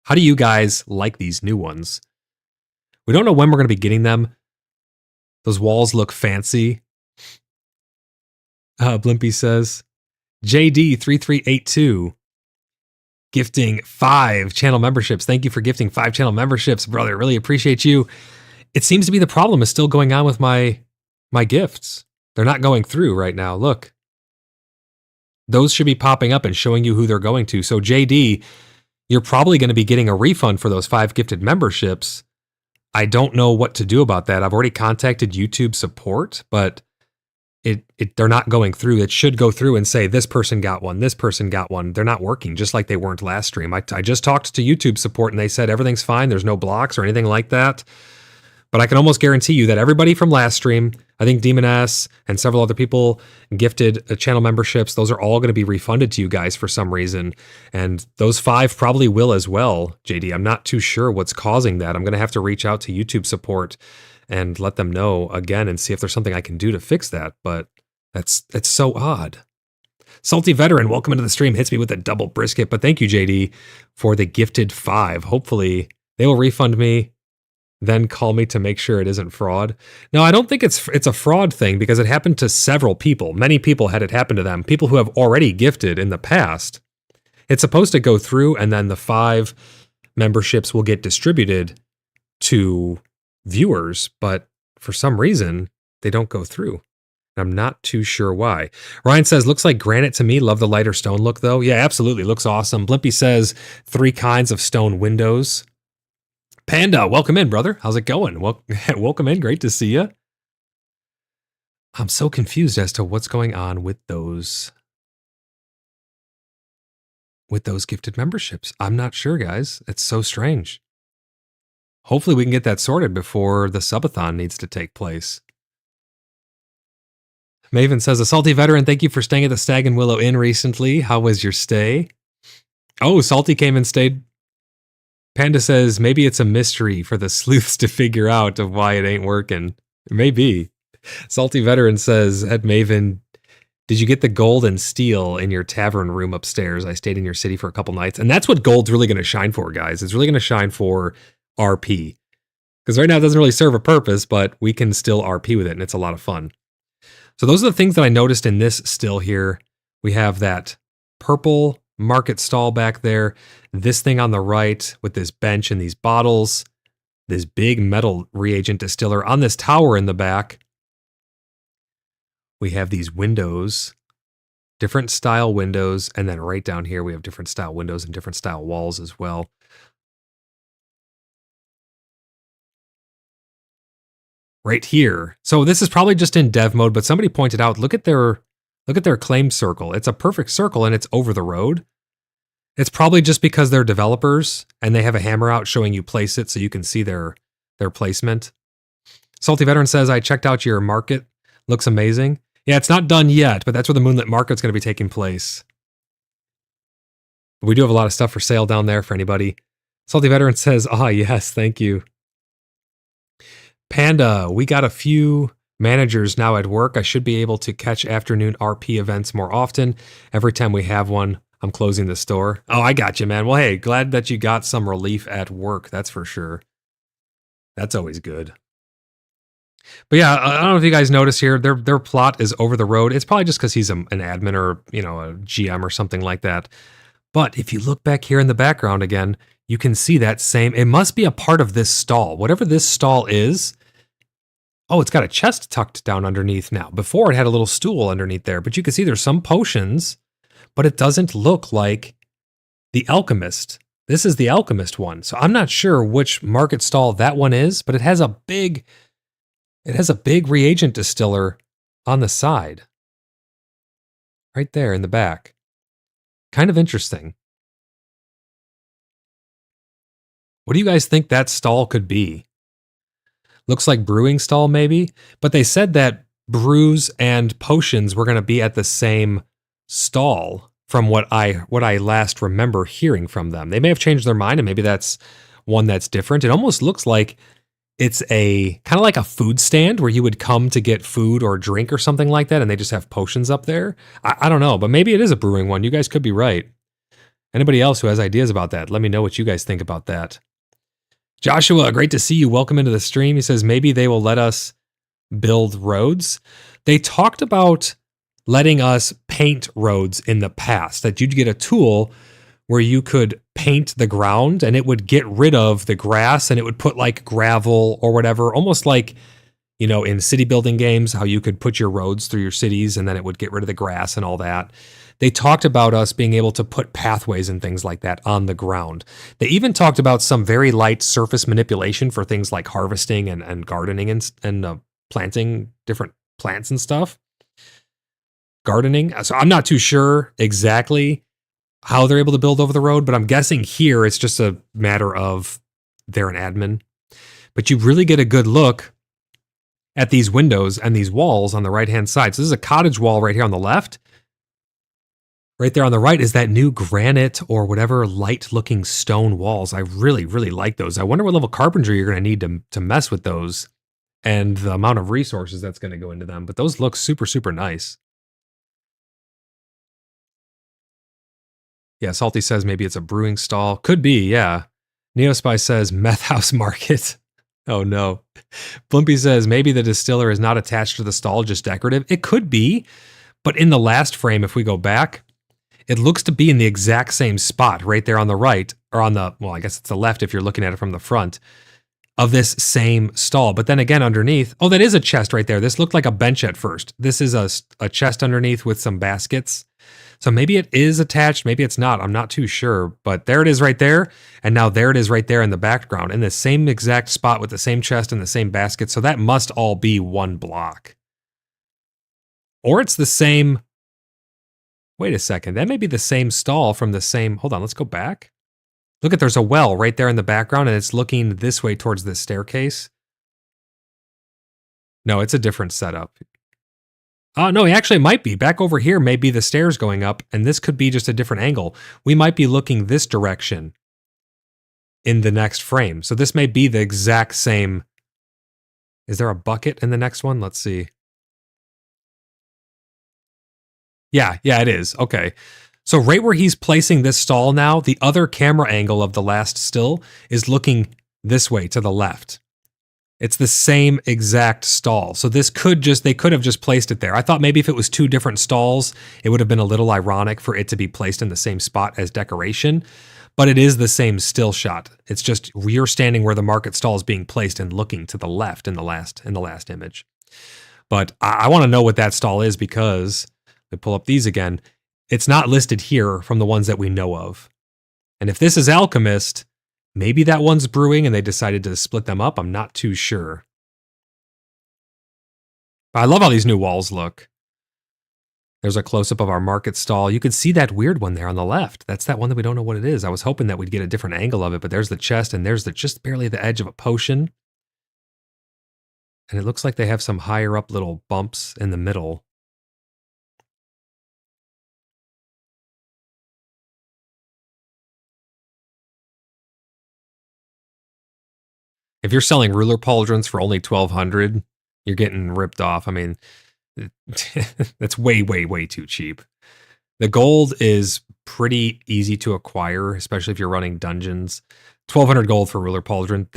Speaker 2: How do you guys like these new ones? We don't know when we're going to be getting them. Those walls look fancy. Blimpy says, JD3382. Gifting 5 channel memberships. Thank you for gifting 5 channel memberships, brother. Really appreciate you. It seems to be the problem is still going on with my gifts. They're not going through right now. Look. Those should be popping up and showing you who they're going to. So JD, you're probably going to be getting a refund for those 5 gifted memberships. I don't know what to do about that. I've already contacted YouTube support, but they're not going through. It should go through and say, this person got one, this person got one. They're not working, just like they weren't last stream. I just talked to YouTube support and they said everything's fine. There's no blocks or anything like that. But I can almost guarantee you that everybody from last stream, I think Demon S and several other people gifted channel memberships. Those are all going to be refunded to you guys for some reason. And those 5 probably will as well, JD. I'm not too sure what's causing that. I'm going to have to reach out to YouTube support and let them know again and see if there's something I can do to fix that. But it's so odd. Salty Veteran, welcome into the stream. Hits me with a double brisket. But thank you, JD, for the gifted 5. Hopefully they will refund me, then call me to make sure it isn't fraud. No, I don't think it's a fraud thing because it happened to several people. Many people had it happen to them. People who have already gifted in the past. It's supposed to go through and then the 5 memberships will get distributed to viewers, but for some reason they don't go through. I'm not too sure why. Ryan says, looks like granite to me. Love the lighter stone look though. Yeah, absolutely. Looks awesome. Blimpy says 3 kinds of stone windows. Panda, welcome in, brother. How's it going? Well, welcome in. Great to see you. I'm so confused as to what's going on with those gifted memberships. I'm not sure, guys. It's so strange. Hopefully we can get that sorted before the subathon needs to take place. Maven says, a Salty Veteran, thank you for staying at the Stag and Willow Inn recently. How was your stay? Oh, Salty came and stayed. Panda says, maybe it's a mystery for the sleuths to figure out of why it ain't working. It may be. Salty Veteran says, at Maven, did you get the gold and steel in your tavern room upstairs? I stayed in your city for a couple nights. And that's what gold's really going to shine for, guys. It's really going to shine for RP. Because right now it doesn't really serve a purpose, but we can still RP with it, and it's a lot of fun. So those are the things that I noticed in this still here. We have that purple market stall back there, this thing on the right with this bench and these bottles, this big metal reagent distiller on this tower in the back. We have these windows, different style windows, and then right down here we have different style windows and different style walls as well. Right here. So this is probably just in dev mode, but somebody pointed out, look at their claim circle. It's a perfect circle and it's over the road. It's probably just because they're developers and they have a hammer out showing you place it so you can see their placement. Salty Veteran says, I checked out your market. Looks amazing. Yeah, it's not done yet, but that's where the Moonlit Market's going to be taking place. We do have a lot of stuff for sale down there for anybody. Salty Veteran says, yes, thank you. Panda, we got a few managers now at work. I should be able to catch afternoon RP events more often. Every time we have one, I'm closing the store. Oh, I got you, man. Well, hey, glad that you got some relief at work. That's for sure. That's always good. But yeah, I don't know if you guys notice here, their plot is over the road. It's probably just because he's an admin or, a GM or something like that. But if you look back here in the background again, you can see that same, it must be a part of this stall. Whatever this stall is, oh, it's got a chest tucked down underneath now. Before it had a little stool underneath there, but you can see there's some potions, but it doesn't look like the alchemist. This is the alchemist one. So I'm not sure which market stall that one is, but it has a big reagent distiller on the side. Right there in the back. Kind of interesting. What do you guys think that stall could be? Looks like brewing stall maybe, but they said that brews and potions were going to be at the same stall from what I last remember hearing from them. They may have changed their mind and maybe that's one that's different. It almost looks like it's a kind of like a food stand where you would come to get food or drink or something like that, and they just have potions up there. I don't know, but maybe it is a brewing one. You guys could be right. Anybody else who has ideas about that, let me know what you guys think about that. Joshua, great to see you. Welcome into the stream. He says maybe they will let us build roads. They talked about letting us paint roads in the past, that you'd get a tool where you could paint the ground and it would get rid of the grass and it would put like gravel or whatever, almost like, you know, in city building games, how you could put your roads through your cities and then it would get rid of the grass and all that. They talked about us being able to put pathways and things like that on the ground. They even talked about some very light surface manipulation for things like harvesting and gardening and planting different plants and stuff. Gardening. So I'm not too sure exactly how they're able to build over the road, but I'm guessing here it's just a matter of they're an admin. But you really get a good look at these windows and these walls on the right-hand side. So this is a cottage wall right here on the left. Right there on the right is that new granite or whatever light-looking stone walls. I really, really like those. I wonder what level carpentry you're going to need to mess with those and the amount of resources that's going to go into them. But those look super, super nice. Yeah, Salty says maybe it's a brewing stall. Could be, yeah. Neospy says meth house market. Oh no. Blimpy says maybe the distiller is not attached to the stall, just decorative. It could be, but in the last frame, if we go back, it looks to be in the exact same spot right there on the right, or on the, well, I guess it's the left if you're looking at it from the front, of this same stall. But then again, underneath, oh, that is a chest right there. This looked like a bench at first. This is a chest underneath with some baskets. So maybe it is attached, maybe it's not. I'm not too sure, but there it is right there. And now there it is right there in the background in the same exact spot with the same chest and the same basket. So that must all be one block. Or it's the same. Wait a second. That may be the same stall from the same. Hold on, let's go back. Look at, there's a well right there in the background and it's looking this way towards this staircase. No, it's a different setup. No, actually it might be. Back over here may be the stairs going up, and this could be just a different angle. We might be looking this direction in the next frame. So this may be the exact same. Is there a bucket in the next one? Let's see. Yeah, it is. Okay. So right where he's placing this stall now, the other camera angle of the last still is looking this way to the left. It's the same exact stall. So this they could have just placed it there. I thought maybe if it was two different stalls, it would have been a little ironic for it to be placed in the same spot as decoration, but it is the same still shot. It's just you're standing where the market stall is being placed and looking to the left in the last image. But I want to know what that stall is because I pull up these again. It's not listed here from the ones that we know of. And if this is Alchemist, maybe that one's brewing and they decided to split them up. I'm not too sure. But I love how these new walls look. There's a close-up of our market stall. You can see that weird one there on the left. That's that one that we don't know what it is. I was hoping that we'd get a different angle of it, but there's the chest and there's just barely the edge of a potion. And it looks like they have some higher up little bumps in the middle. If you're selling ruler pauldrons for only 1,200, you're getting ripped off. I mean, that's way, way, way too cheap. The gold is pretty easy to acquire, especially if you're running dungeons. 1,200 gold for ruler pauldron.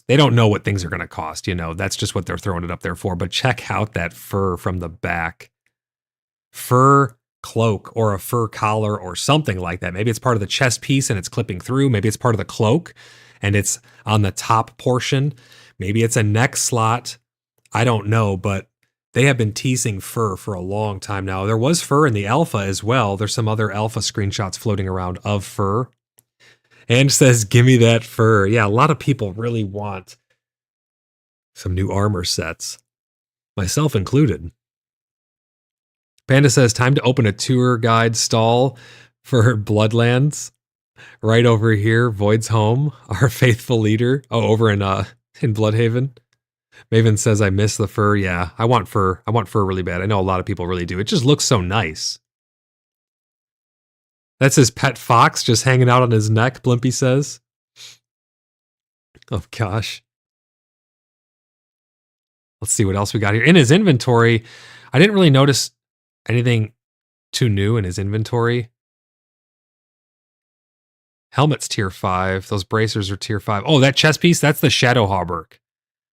Speaker 2: They don't know what things are going to cost. You know, that's just what they're throwing it up there for. But check out that fur from the back. Fur cloak or a fur collar or something like that. Maybe it's part of the chest piece and it's clipping through. Maybe it's part of the cloak and it's on the top portion. Maybe it's a neck slot. I don't know, but they have been teasing fur for a long time now. There was fur in the alpha as well. There's some other alpha screenshots floating around of fur. And says, give me that fur. Yeah, a lot of people really want some new armor sets, myself included. Panda says, time to open a tour guide stall for Bloodlands. Right over here, Void's home, our faithful leader. Oh, over in Bloodhaven. Maven says, I miss the fur. Yeah, I want fur. I want fur really bad. I know a lot of people really do. It just looks so nice. That's his pet fox just hanging out on his neck, Blimpy says. Oh, gosh. Let's see what else we got here. In his inventory, I didn't really notice anything too new in his inventory. Helmet's tier 5. Those bracers are tier 5. Oh, that chest piece, that's the Shadow Hauberk.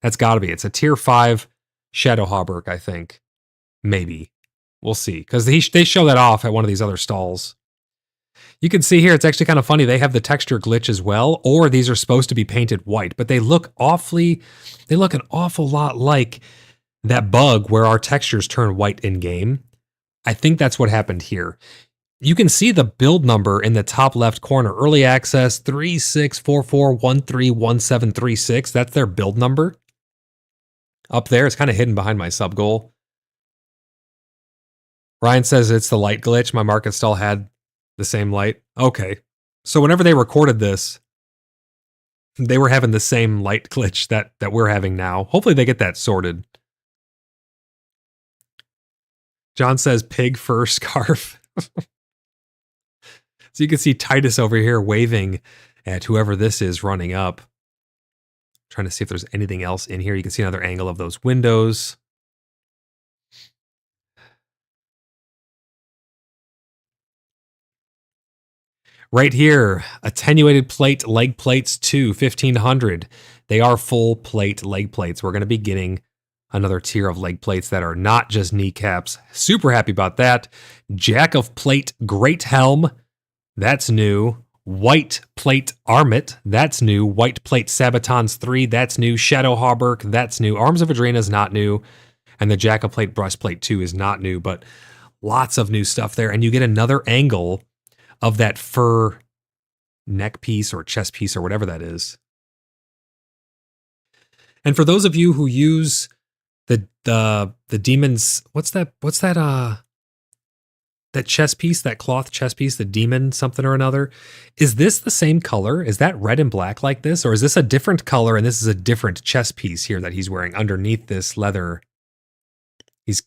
Speaker 2: That's got to be. It's a tier 5 Shadow Hauberk, I think. Maybe. We'll see. Because they show that off at one of these other stalls. You can see here, it's actually kind of funny. They have the texture glitch as well, or these are supposed to be painted white, but they look an awful lot like that bug where our textures turn white in game. I think that's what happened here. You can see the build number in the top left corner. Early access 3644131736. That's their build number. Up there, it's kind of hidden behind my sub goal. Ryan says it's the light glitch. My market stall had the same light. Okay. So whenever they recorded this, they were having the same light glitch that we're having now. Hopefully they get that sorted. John says pig fur scarf. So you can see Titus over here waving at whoever this is running up. Trying to see if there's anything else in here. You can see another angle of those windows. Right here, attenuated plate leg plates 2, 1500. They are full plate leg plates. We're going to be getting another tier of leg plates that are not just kneecaps. Super happy about that. Jack of plate great helm. That's new. White plate armet. That's new. White plate sabatons 3. That's new. Shadow Hauberk. That's new. Arms of Adrena is not new. And the Jack of plate breastplate 2 is not new, but lots of new stuff there. And you get another angle of that fur neck piece or chest piece or whatever that is. And for those of you who use the demon's, what's that chest piece, that cloth chest piece, the demon something or another, is this the same color? Is that red and black like this? Or is this a different color and this is a different chest piece here that he's wearing underneath this leather?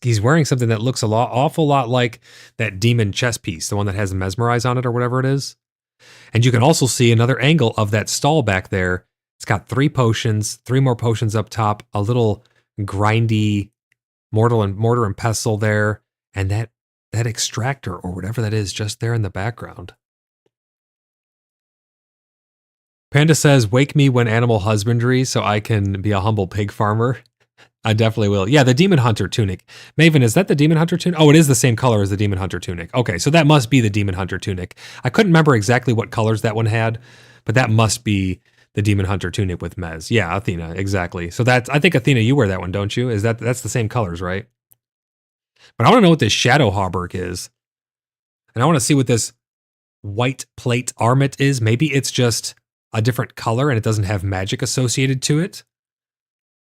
Speaker 2: He's wearing something that looks awful lot like that demon chest piece, the one that has mesmerize on it or whatever it is. And you can also see another angle of that stall back there. It's got 3 potions, 3 more potions up top, a little grindy mortar and pestle there, and that extractor or whatever that is just there in the background. Panda says, wake me when animal husbandry so I can be a humble pig farmer. I definitely will. Yeah, the Demon Hunter tunic. Maven, is that the Demon Hunter tunic? Oh, it is the same color as the Demon Hunter tunic. Okay, so that must be the Demon Hunter tunic. I couldn't remember exactly what colors that one had, but that must be the Demon Hunter tunic with Mez. Yeah, Athena, exactly. So that's, I think Athena, you wear that one, don't you? That's the same colors, right? But I want to know what this Shadow Hauberk is. And I want to see what this white plate armet is. Maybe it's just a different color and it doesn't have magic associated to it.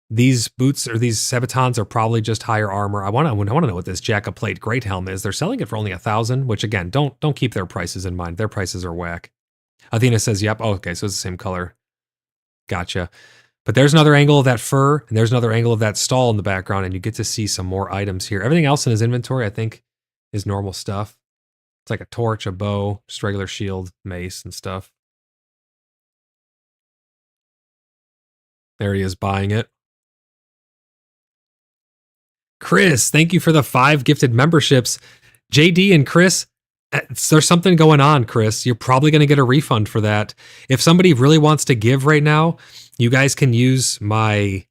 Speaker 2: These boots or these sabatons are probably just higher armor. I want to know what this Jack of Plate Great Helm is. They're selling it for only 1,000, which again, don't keep their prices in mind. Their prices are whack. Athena says, yep. Oh, okay, so it's the same color. Gotcha. But there's another angle of that fur, and there's another angle of that stall in the background, and you get to see some more items here. Everything else in his inventory, I think, is normal stuff. It's like a torch, a bow, just regular shield, mace, and stuff. There he is buying it. Chris, thank you for the 5 gifted memberships. JD and Chris, there's something going on, Chris. You're probably going to get a refund for that. If somebody really wants to give right now, you guys can use my...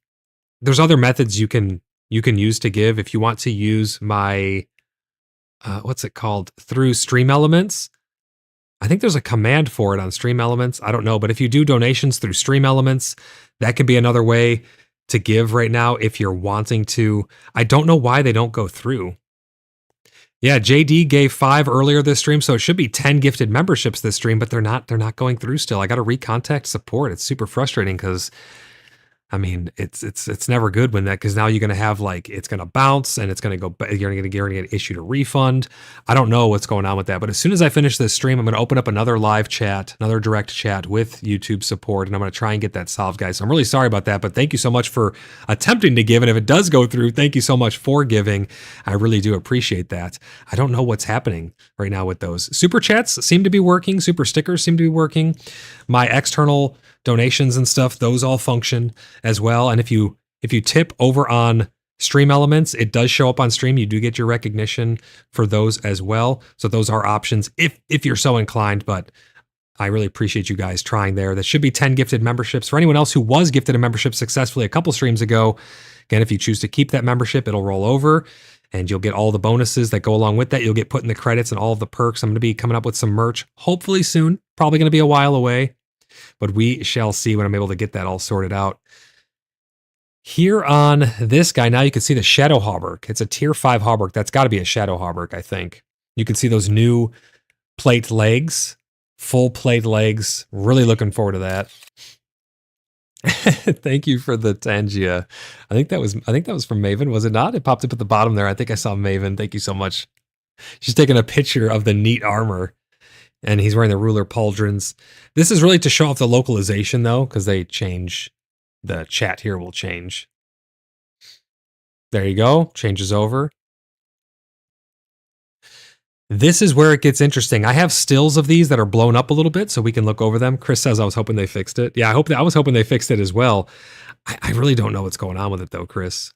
Speaker 2: There's other methods you can use to give. If you want to use my... what's it called? Through Stream Elements. I think there's a command for it on Stream Elements. I don't know, but if you do donations through Stream Elements, that could be another way to give right now if you're wanting to. I don't know why they don't go through. Yeah, JD gave 5 earlier this stream, so it should be 10 gifted memberships this stream, but they're not going through still. I got to recontact support. It's super frustrating because I mean, it's never good when that, because now you're going to have like, it's going to bounce and it's going to go, you're going to get issued a refund. I don't know what's going on with that, but as soon as I finish this stream, I'm going to open up another live chat, another direct chat with YouTube support, and I'm going to try and get that solved, guys. So I'm really sorry about that, but thank you so much for attempting to give. And if it does go through, thank you so much for giving. I really do appreciate that. I don't know what's happening right now with those. Super chats seem to be working. Super stickers seem to be working. My external donations and stuff, those all function as well. And if you tip over on Stream Elements, it does show up on stream. You do get your recognition for those as well. So those are options if you're so inclined, but I really appreciate you guys trying there. That should be 10 gifted memberships. For anyone else who was gifted a membership successfully a couple streams ago, again, if you choose to keep that membership, it'll roll over and you'll get all the bonuses that go along with that. You'll get put in the credits and all of the perks. I'm going to be coming up with some merch, hopefully soon, probably going to be a while away, but we shall see when I'm able to get that all sorted out. Here on this guy, now you can see the Shadow Hauberk. It's a tier 5 Hauberk. That's got to be a Shadow Hauberk, I think. You can see those new plate legs, full plate legs. Really looking forward to that. Thank you for the Tangia. I think that was from Maven, was it not? It popped up at the bottom there. I think I saw Maven. Thank you so much. She's taking a picture of the neat armor, and he's wearing the ruler pauldrons. This is really to show off the localization, though, because they change. The chat here will change. There you go. Changes over. This is where it gets interesting. I have stills of these that are blown up a little bit so we can look over them. Chris says I was hoping they fixed it. Yeah, I was hoping they fixed it as well. I really don't know what's going on with it though, Chris.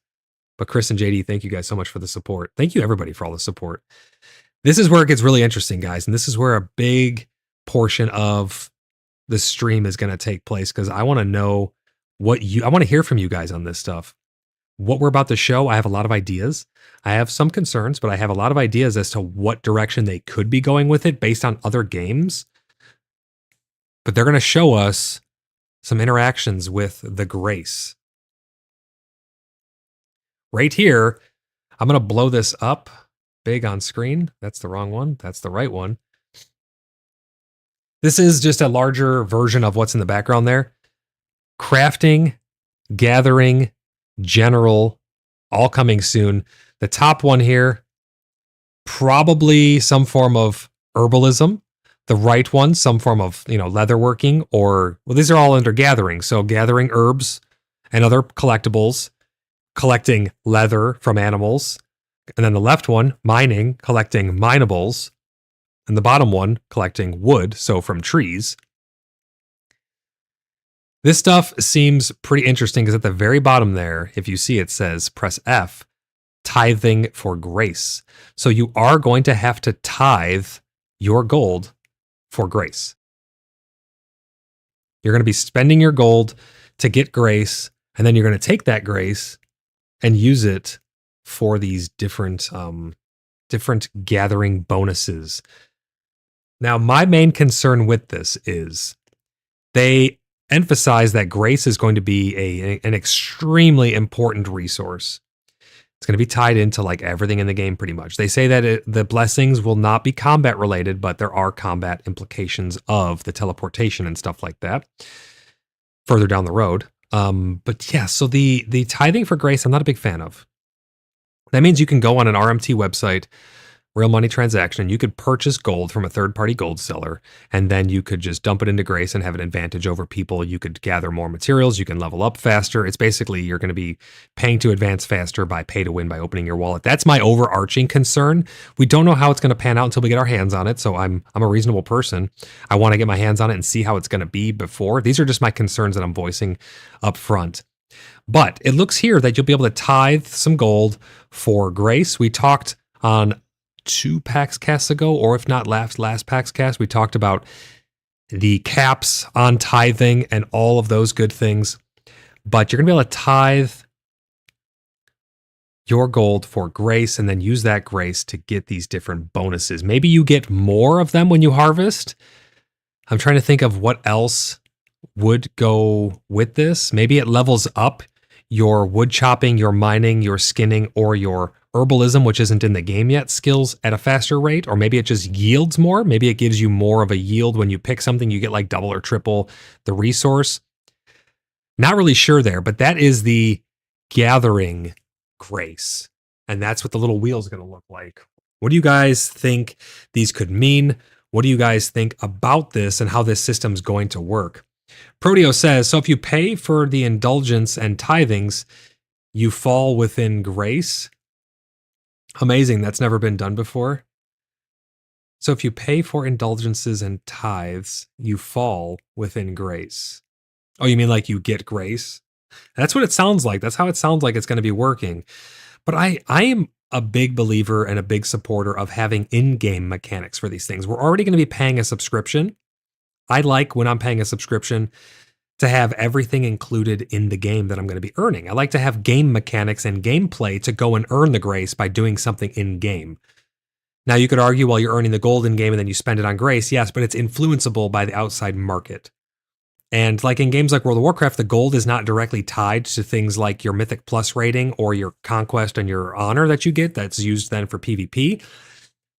Speaker 2: But Chris and JD, thank you guys so much for the support. Thank you everybody for all the support. This is where it gets really interesting, guys. And this is where a big portion of the stream is going to take place, because I want to know I want to hear from you guys on this stuff. What we're about to show, I have a lot of ideas. I have some concerns, but I have a lot of ideas as to what direction they could be going with it based on other games. But they're going to show us some interactions with the Grace. Right here, I'm going to blow this up big on screen. That's the wrong one. That's the right one. This is just a larger version of what's in the background there. Crafting, gathering, general, all coming soon. The top one here, probably some form of herbalism. The right one, some form of, leatherworking, or, well, these are all under gathering. So gathering herbs and other collectibles, collecting leather from animals. And then the left one, mining, collecting minables. And the bottom one, collecting wood, so from trees. This stuff seems pretty interesting because at the very bottom there, if you see it says press F, tithing for grace. So you are going to have to tithe your gold for grace. You're going to be spending your gold to get grace, and then you're going to take that grace and use it for these different gathering bonuses. Now, my main concern with this is they emphasize that grace is going to be an extremely important resource. It's going to be tied into like everything in the game pretty much. They say that the blessings will not be combat related, but there are combat implications of the teleportation and stuff like that further down the road. But yeah, so the tithing for grace, I'm not a big fan of. That means you can go on an RMT website, real money transaction, you could purchase gold from a third-party gold seller, and then you could just dump it into Grace and have an advantage over people. You could gather more materials, you can level up faster. It's basically you're going to be paying to advance faster by pay to win by opening your wallet. That's my overarching concern. We don't know how it's going to pan out until we get our hands on it, so I'm a reasonable person. I want to get my hands on it and see how it's going to be before. These are just my concerns that I'm voicing up front. But it looks here that you'll be able to tithe some gold for Grace. We talked on 2 PaxCasts ago, or if not last PaxCast, we talked about the caps on tithing and all of those good things. But you're going to be able to tithe your gold for Grace and then use that Grace to get these different bonuses. Maybe you get more of them when you harvest. I'm trying to think of what else would go with this. Maybe it levels up your wood chopping, your mining, your skinning, or your herbalism, which isn't in the game yet, skills at a faster rate. Or maybe it just yields more. Maybe it gives you more of a yield when you pick something. You get like double or triple the resource. Not really sure there, but that is the gathering grace. And that's what the little wheel is going to look like. What do you guys think these could mean? What do you guys think about this and how this system's going to work? Proteo says, so if you pay for the indulgence and tithings, you fall within grace. Amazing. That's never been done before. So if you pay for indulgences and tithes, you fall within grace. Oh, you mean like you get grace? That's what it sounds like. That's how it sounds like it's going to be working. But I am a big believer and a big supporter of having in-game mechanics for these things. We're already going to be paying a subscription. I like when I'm paying a subscription to have everything included in the game that I'm going to be earning. I like to have game mechanics and gameplay to go and earn the grace by doing something in-game. Now, you could argue, well, you're earning the gold in-game and then you spend it on grace. Yes, but it's influenceable by the outside market. And like in games like World of Warcraft, the gold is not directly tied to things like your Mythic Plus rating or your conquest and your honor that you get. That's used then for PvP.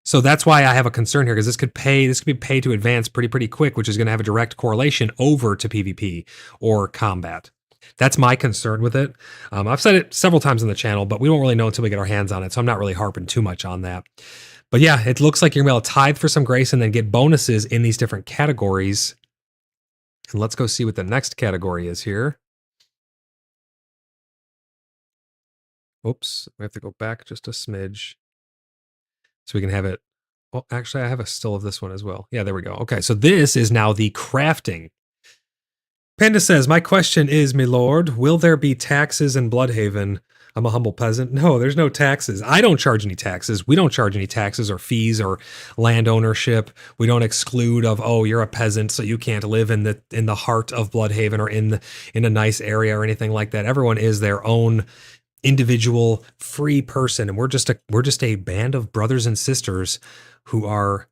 Speaker 2: So that's why I have a concern here, because this could be pay to advance pretty quick, which is going to have a direct correlation over to PvP or combat. That's my concern with it. I've said it several times on the channel, but we won't really know until we get our hands on it. So I'm not really harping too much on that. But yeah, it looks like you're going to be able to tithe for some grace and then get bonuses in these different categories. And let's go see what the next category is here. Oops, we have to go back just a smidge so we can have it. Well, actually, I have a still of this one as well. Yeah, there we go. Okay, so this is now the crafting. Panda says, my question is, my lord, will there be taxes in Bloodhaven? I'm a humble peasant. No, there's no taxes. I don't charge any taxes. We don't charge any taxes or fees or land ownership. We don't exclude of, oh, you're a peasant, so you can't live in the heart of Bloodhaven or in a nice area or anything like that. Everyone is their own individual free person, and we're just a band of brothers and sisters who are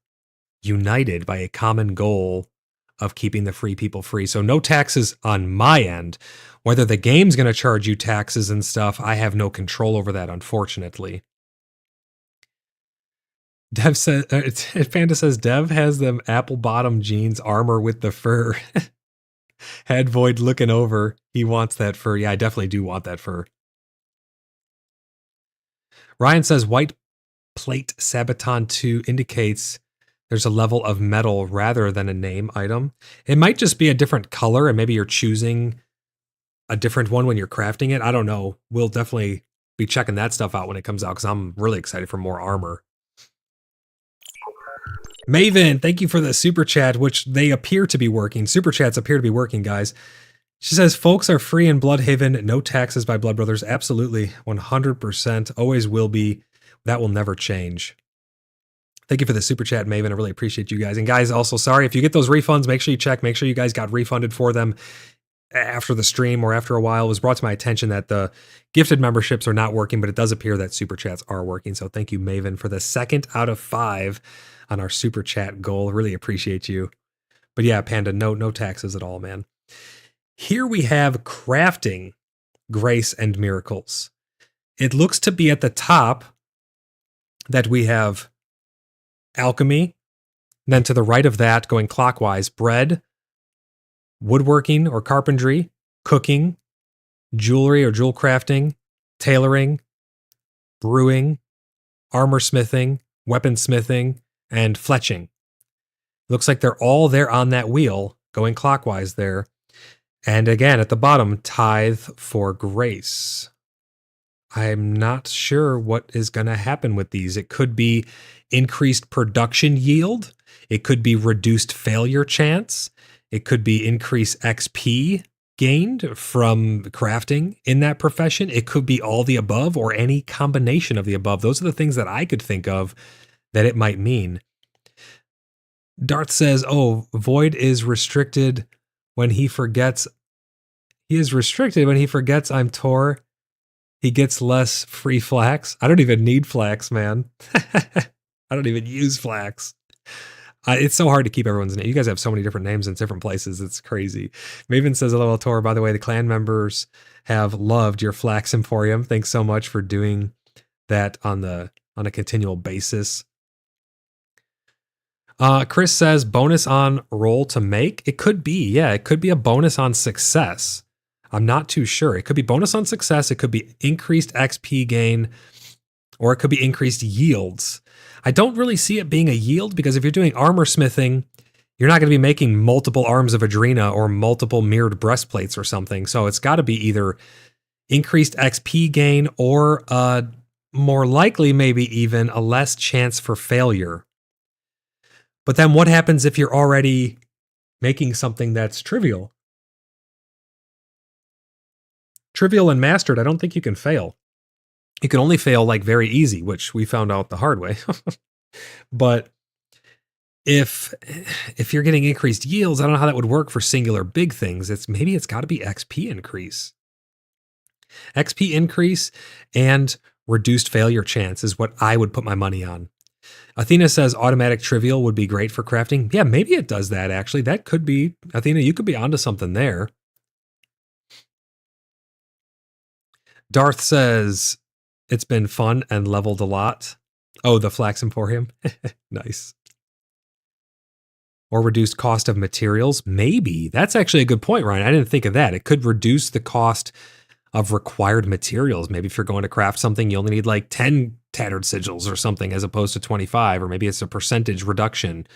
Speaker 2: united by a common goal of keeping the free people free. So no taxes on my end. Whether the game's going to charge you taxes and stuff, I have no control over that, unfortunately. Dev says, Panda says, Dev has them apple bottom jeans armor with the fur. Head Void looking over. He wants that fur. Yeah, I definitely do want that fur. Ryan says, white plate Sabaton 2 indicates there's a level of metal rather than a name item. It might just be a different color, and maybe you're choosing a different one when you're crafting it. I don't know. We'll definitely be checking that stuff out when it comes out, because I'm really excited for more armor. Maven, thank you for the super chat, which they appear to be working. Super chats appear to be working, guys. She says, folks are free in Bloodhaven. No taxes by Blood Brothers. Absolutely. 100%. Always will be. That will never change. Thank you for the super chat, Maven. I really appreciate you guys. And guys, also, sorry, if you get those refunds, make sure you check. Make sure you guys got refunded for them after the stream or after a while. It was brought to my attention that the gifted memberships are not working, but it does appear that super chats are working. So thank you, Maven, for the 2nd out of 5 on our super chat goal. Really appreciate you. But yeah, Panda, no taxes at all, man. Here we have crafting, grace, and miracles. It looks to be at the top that we have alchemy. Then to the right of that, going clockwise, bread, woodworking or carpentry, cooking, jewelry or jewel crafting, tailoring, brewing, armor smithing, weaponsmithing, and fletching. Looks like they're all there on that wheel, going clockwise there. And again, at the bottom, tithe for grace. I'm not sure what is going to happen with these. It could be increased production yield. It could be reduced failure chance. It could be increased XP gained from crafting in that profession. It could be all the above or any combination of the above. Those are the things that I could think of that it might mean. Darth says, oh, Void is restricted when he forgets. He is restricted when he forgets I'm Tor. He gets less free flax. I don't even need flax, man. I don't even use flax. It's so hard to keep everyone's name. You guys have so many different names in different places. It's crazy. Maven says, hello, Tor. By the way, the clan members have loved your Flax Emporium. Thanks so much for doing that on a continual basis. Chris says, bonus on roll to make. It could be, yeah, it could be a bonus on success. I'm not too sure. It could be bonus on success. It could be increased XP gain, or it could be increased yields. I don't really see it being a yield because if you're doing armor smithing, you're not going to be making multiple arms of Adrena or multiple mirrored breastplates or something. So it's got to be either increased XP gain or more likely maybe even a less chance for failure. But then what happens if you're already making something that's trivial? Trivial and mastered, I don't think you can fail. You can only fail like very easy, which we found out the hard way. But if you're getting increased yields, I don't know how that would work for singular big things. Maybe it's got to be XP increase. XP increase and reduced failure chance is what I would put my money on. Athena says automatic trivial would be great for crafting. Yeah, maybe it does that actually. That could be, Athena, you could be onto something there. Darth says it's been fun and leveled a lot. Oh, the Flax Emporium. Nice. Or reduced cost of materials. Maybe. That's actually a good point, Ryan. I didn't think of that. It could reduce the cost of required materials. Maybe if you're going to craft something, you only need like 10 tattered sigils or something as opposed to 25, or maybe it's a percentage reduction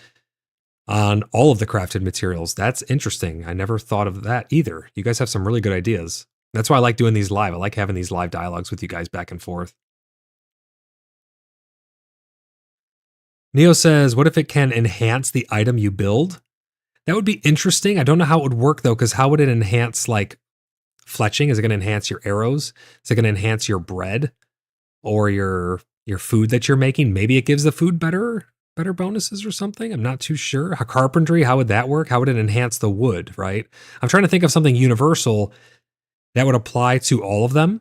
Speaker 2: on all of the crafted materials. That's interesting. I never thought of that either. You guys have some really good ideas. That's why I like doing these live. I like having these live dialogues with you guys back and forth. Neo says, what if it can enhance the item you build? That would be interesting. I don't know how it would work though, because how would it enhance like fletching? Is it going to enhance your arrows? Is it going to enhance your bread or your food that you're making? Maybe it gives the food better bonuses or something. I'm not too sure. Carpentry, how would that work? How would it enhance the wood, right? I'm trying to think of something universal that would apply to all of them,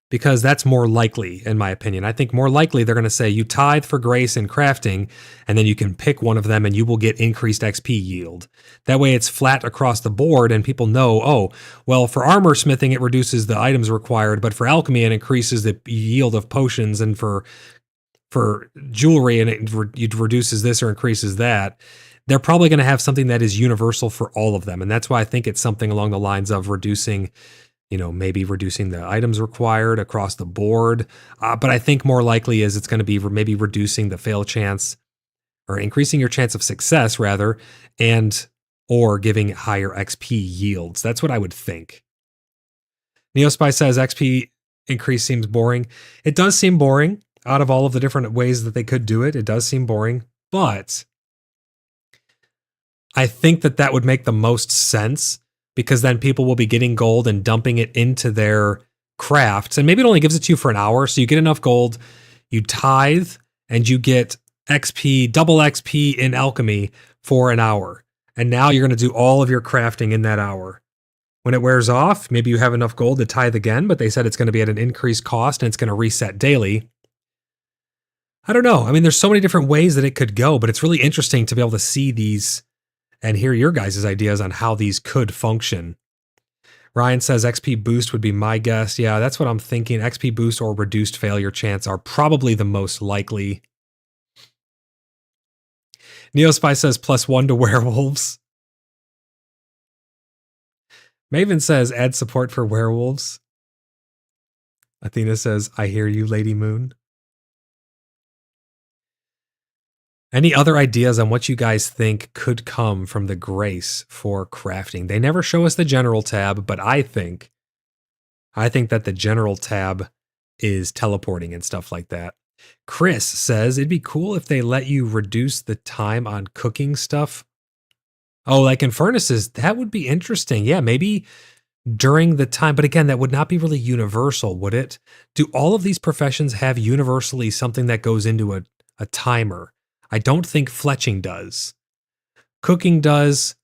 Speaker 2: because that's more likely, in my opinion. I think more likely they're going to say you tithe for grace in crafting, and then you can pick one of them and you will get increased XP yield. That way it's flat across the board and people know, oh, well, for armor smithing, it reduces the items required, but for alchemy, it increases the yield of potions, and for jewelry, and it reduces this or increases that. They're probably going to have something that is universal for all of them. And that's why I think it's something along the lines of reducing, maybe reducing the items required across the board. But I think more likely is it's going to be maybe reducing the fail chance, or increasing your chance of success rather, or giving higher XP yields. That's what I would think. Neospy says XP increase seems boring. It does seem boring. Out of all of the different ways that they could do it, it does seem boring. But I think that would make the most sense, because then people will be getting gold and dumping it into their crafts. And maybe it only gives it to you for an hour. So you get enough gold, you tithe, and you get XP, double XP in alchemy for an hour. And now you're going to do all of your crafting in that hour. When it wears off, maybe you have enough gold to tithe again, but they said it's going to be at an increased cost and it's going to reset daily. I don't know. I mean, there's so many different ways that it could go, but it's really interesting to be able to see these and hear your guys' ideas on how these could function. Ryan says XP boost would be my guess. Yeah, that's what I'm thinking. XP boost or reduced failure chance are probably the most likely. Neospy says +1 to werewolves. Maven says add support for werewolves. Athena says, I hear you, Lady Moon. Any other ideas on what you guys think could come from the grace for crafting? They never show us the general tab, but I think that the general tab is teleporting and stuff like that. Chris says it'd be cool if they let you reduce the time on cooking stuff. Oh, like in furnaces, that would be interesting. Yeah, maybe during the time, but again, that would not be really universal, would it? Do all of these professions have universally something that goes into a timer? I don't think fletching does. Cooking does.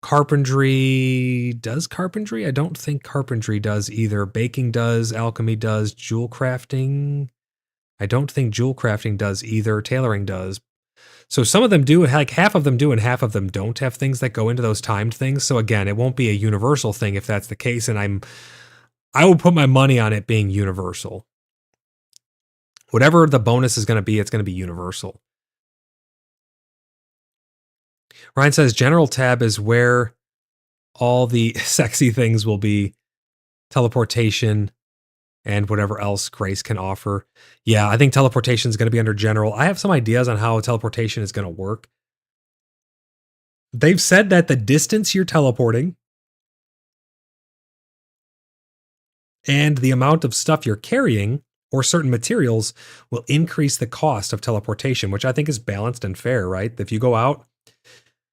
Speaker 2: Carpentry does carpentry? I don't think carpentry does either. Baking does. Alchemy does. Jewel crafting? I don't think jewel crafting does either. Tailoring does. So some of them do, like half of them do and half of them don't have things that go into those timed things. So again, it won't be a universal thing if that's the case. And I will put my money on it being universal. Whatever the bonus is going to be, it's going to be universal. Ryan says general tab is where all the sexy things will be. teleportation, and whatever else Grace can offer. Yeah, I think teleportation is going to be under general. I have some ideas on how teleportation is going to work. They've said that the distance you're teleporting and the amount of stuff you're carrying or certain materials will increase the cost of teleportation, which I think is balanced and fair, right? If you go out,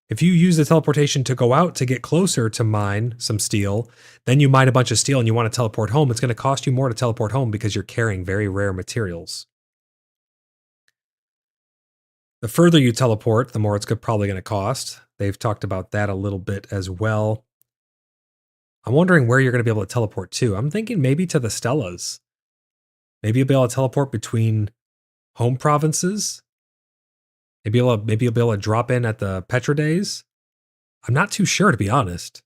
Speaker 2: if you use the teleportation to go out to get closer to mine some steel, then you mine a bunch of steel and you want to teleport home, it's going to cost you more to teleport home because you're carrying very rare materials. The further you teleport, the more it's probably going to cost. They've talked about that a little bit as well. I'm wondering where you're going to be able to teleport to. I'm thinking maybe to the Stellas. Maybe you'll be able to teleport between home provinces. Maybe you'll be able to drop in at the Petra Days. I'm not too sure, to be honest.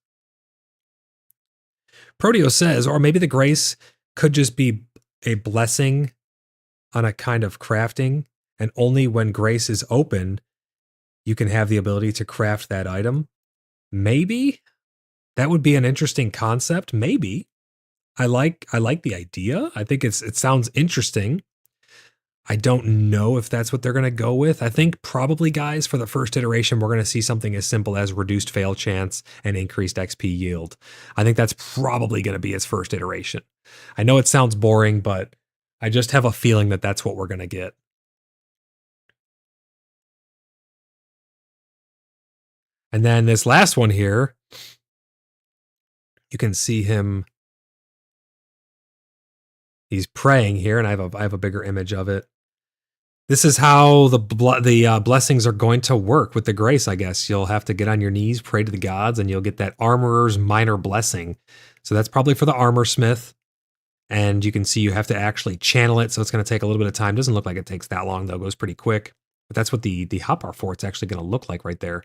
Speaker 2: Proteo says, or maybe the Grace could just be a blessing on a kind of crafting, and only when Grace is open, you can have the ability to craft that item. Maybe that would be an interesting concept. Maybe I like the idea. I think it sounds interesting. I don't know if that's what they're going to go with. I think probably, guys, for the first iteration, we're going to see something as simple as reduced fail chance and increased XP yield. I think that's probably going to be its first iteration. I know it sounds boring, but I just have a feeling that that's what we're going to get. And then this last one here, you can see him. He's praying here, and I have a bigger image of it. This is how the blessings are going to work with the Grace, I guess. You'll have to get on your knees, pray to the gods, and you'll get that Armorer's Minor Blessing. So that's probably for the Armor Smith. And you can see you have to actually channel it, so it's going to take a little bit of time. Doesn't look like it takes that long, though. It goes pretty quick. But that's what the hotbar fort's actually going to look like right there.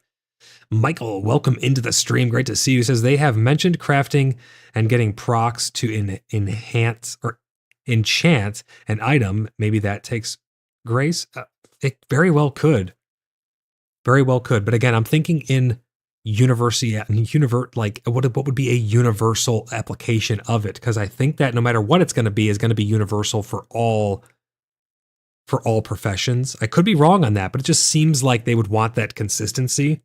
Speaker 2: Michael, welcome into the stream. Great to see you. He says they have mentioned crafting and getting procs to enhance or enchant an item. Maybe that takes Grace. It very well could. Very well could. But again, I'm thinking in like what would be a universal application of it? Because I think that no matter what it's going to be, is going to be universal for all professions. I could be wrong on that, but it just seems like they would want that consistency.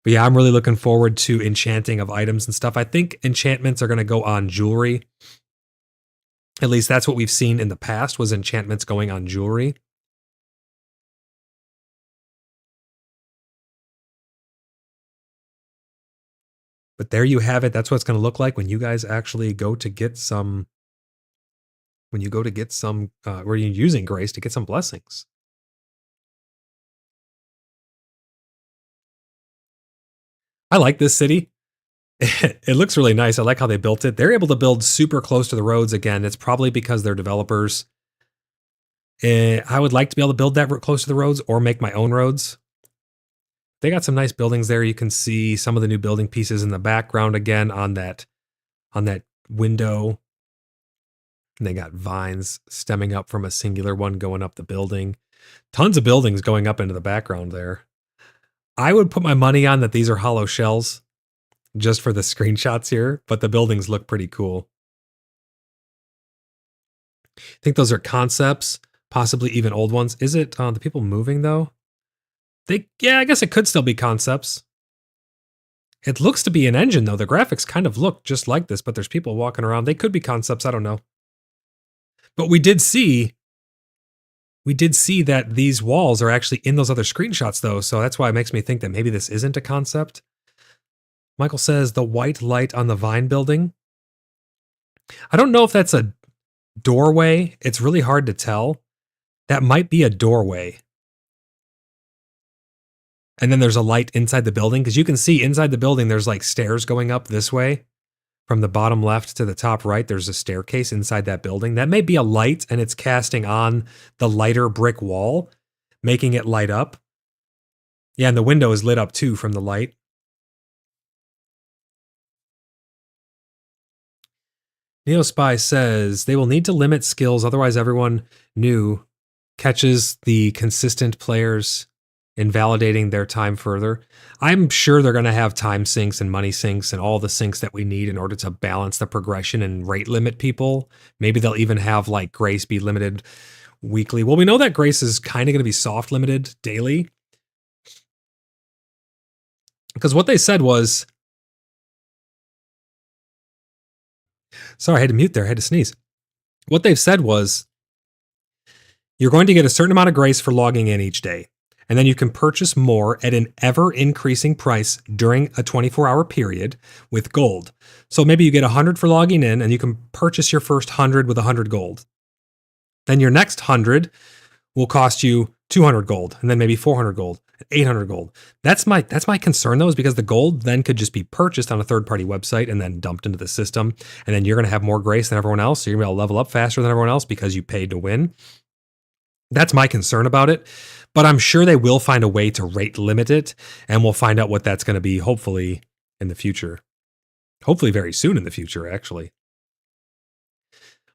Speaker 2: But yeah, I'm really looking forward to enchanting of items and stuff. I think enchantments are going to go on jewelry. At least that's what we've seen in the past, was enchantments going on jewelry. But there you have it. That's what it's going to look like when you guys actually go to get some. When you go to get some, where you're using Grace to get some blessings. I like this city. It looks really nice. I like how they built it. They're able to build super close to the roads again. It's probably because they're developers. I would like to be able to build that close to the roads or make my own roads. They got some nice buildings there. You can see some of the new building pieces in the background again on that window. And they got vines stemming up from a singular one going up the building. Tons of buildings going up into the background there. I would put my money on that these are hollow shells just for the screenshots here, but the buildings look pretty cool. I think those are concepts, possibly even old ones. Is it the people moving though? Yeah, I guess it could still be concepts. It looks to be an engine though. The graphics kind of look just like this, but there's people walking around. They could be concepts, I don't know. But we did see that these walls are actually in those other screenshots though, so that's why it makes me think that maybe this isn't a concept. Michael says the white light on the Vine building. I don't know if that's a doorway. It's really hard to tell. That might be a doorway. And then there's a light inside the building, because you can see inside the building there's like stairs going up this way. From the bottom left to the top right, there's a staircase inside that building. That may be a light, and it's casting on the lighter brick wall, making it light up. Yeah, and the window is lit up too from the light. NeoSpy says they will need to limit skills, otherwise everyone new catches the consistent players invalidating their time further. I'm sure they're going to have time sinks and money sinks and all the sinks that we need in order to balance the progression and rate limit people. Maybe they'll even have like Grace be limited weekly. Well, we know that Grace is kind of going to be soft limited daily. Because what they said was, sorry, I had to mute there. I had to sneeze. What they've said was, you're going to get a certain amount of grace for logging in each day. And then you can purchase more at an ever increasing price during a 24-hour period with gold. So maybe you get 100 for logging in and you can purchase your first 100 with 100 gold. Then your next 100 will cost you 200 gold and then maybe 400 gold, 800 gold. That's my concern though, is because the gold then could just be purchased on a third-party website and then dumped into the system. And then you're going to have more grace than everyone else. So you're going to be able to level up faster than everyone else because you paid to win. That's my concern about it. But I'm sure they will find a way to rate limit it, and we'll find out what that's going to be, hopefully, in the future. Hopefully very soon in the future, actually.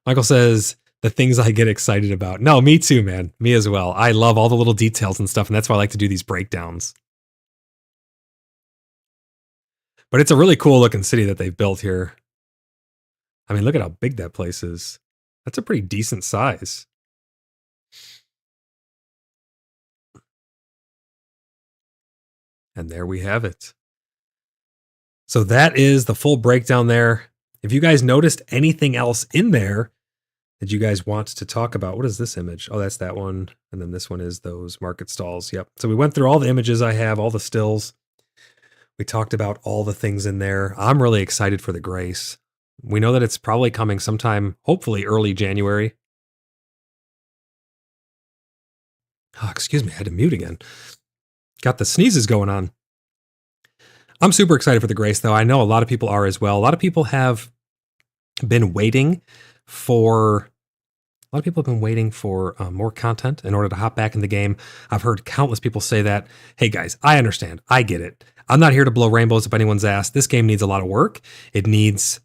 Speaker 2: Michael says, the things I get excited about. No, me too, man. Me as well. I love all the little details and stuff, and that's why I like to do these breakdowns. But it's a really cool looking city that they've built here. I mean, look at how big that place is. That's a pretty decent size. And there we have it. So that is the full breakdown there. If you guys noticed anything else in there that you guys want to talk about, what is this image? Oh, that's that one. And then this one is those market stalls. Yep. So we went through all the images I have, all the stills. We talked about all the things in there. I'm really excited for the Grace. We know that it's probably coming sometime, hopefully early January. Oh, excuse me, I had to mute again. Got the sneezes going on. I'm super excited for the Grace, though. I know a lot of people are as well. A lot of people have been waiting for more content in order to hop back in the game. I've heard countless people say that. Hey guys, I understand. I get it. I'm not here to blow rainbows up anyone's ass. This game needs a lot of work. It needs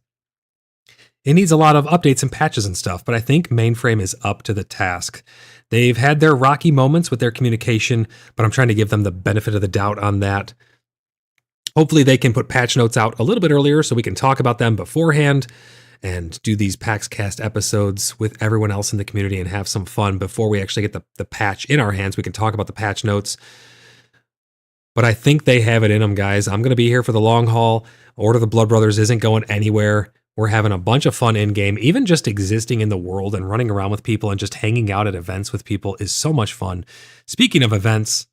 Speaker 2: a lot of updates and patches and stuff, but I think Mainframe is up to the task. They've had their rocky moments with their communication, but I'm trying to give them the benefit of the doubt on that. Hopefully they can put patch notes out a little bit earlier so we can talk about them beforehand and do these PaxCast episodes with everyone else in the community and have some fun before we actually get the patch in our hands. We can talk about the patch notes. But I think they have it in them, guys. I'm going to be here for the long haul. Order of the Blood Brothers isn't going anywhere. We're having a bunch of fun in-game. Even just existing in the world and running around with people and just hanging out at events with people is so much fun. Speaking of events,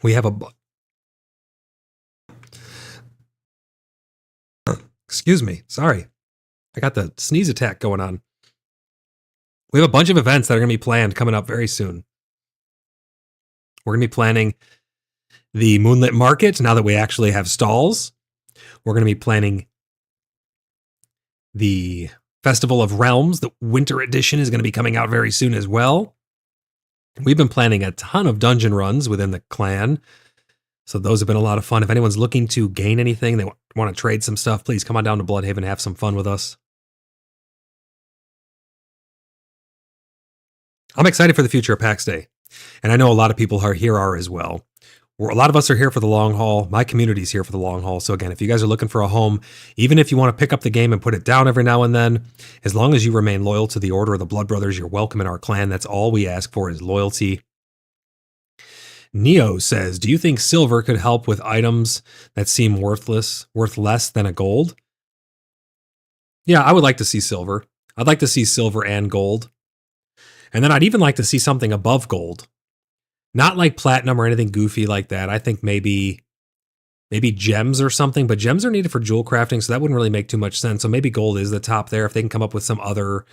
Speaker 2: we have excuse me, sorry. I got the sneeze attack going on. We have a bunch of events that are going to be planned coming up very soon. We're going to be planning the Moonlit Market now that we actually have stalls. We're going to be planning the Festival of Realms. The Winter Edition is going to be coming out very soon as well. We've been planning a ton of dungeon runs within the clan. So those have been a lot of fun. If anyone's looking to gain anything, they want to trade some stuff, please come on down to Bloodhaven and have some fun with us. I'm excited for the future of PAX Day. And I know a lot of people are as well. A lot of us are here for the long haul. My community's here for the long haul. So again, if you guys are looking for a home, even if you want to pick up the game and put it down every now and then, as long as you remain loyal to the Order of the Blood Brothers, you're welcome in our clan. That's all we ask for is loyalty. Neo says, do you think silver could help with items that seem worth less than a gold? Yeah, I would like to see silver. I'd like to see silver and gold. And then I'd even like to see something above gold. Not like platinum or anything goofy like that. I think maybe gems or something, but gems are needed for jewel crafting, so that wouldn't really make too much sense. So maybe gold is the top there if they can come up with some other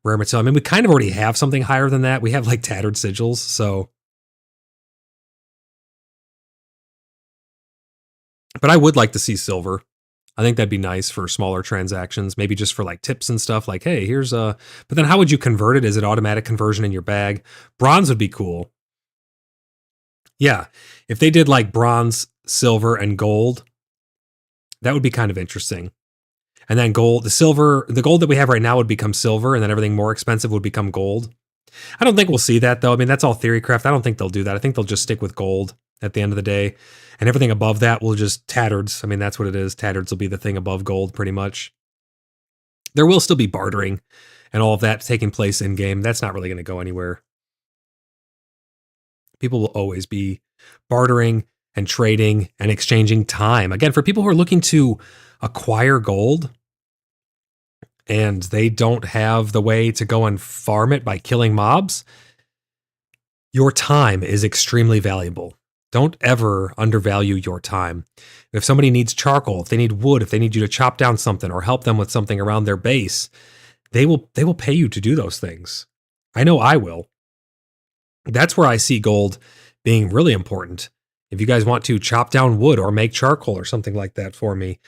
Speaker 2: rare material. I mean, we kind of already have something higher than that. We have like tattered sigils, so. But I would like to see silver. I think that'd be nice for smaller transactions, maybe just for like tips and stuff like, hey, here's a, but then how would you convert it? Is it automatic conversion in your bag? Bronze would be cool. Yeah, if they did like bronze, silver, and gold, that would be kind of interesting. And then gold, the gold that we have right now would become silver, and then everything more expensive would become gold. I don't think we'll see that, though. I mean, that's all theorycraft. I don't think they'll do that. I think they'll just stick with gold at the end of the day. And everything above that will just tattards. I mean, that's what it is. Tattards will be the thing above gold, pretty much. There will still be bartering and all of that taking place in game. That's not really going to go anywhere. People will always be bartering and trading and exchanging time. Again, for people who are looking to acquire gold and they don't have the way to go and farm it by killing mobs, your time is extremely valuable. Don't ever undervalue your time. If somebody needs charcoal, if they need wood, if they need you to chop down something or help them with something around their base, they will pay you to do those things. I know I will. That's where I see gold being really important. If you guys want to chop down wood or make charcoal or something like that for me,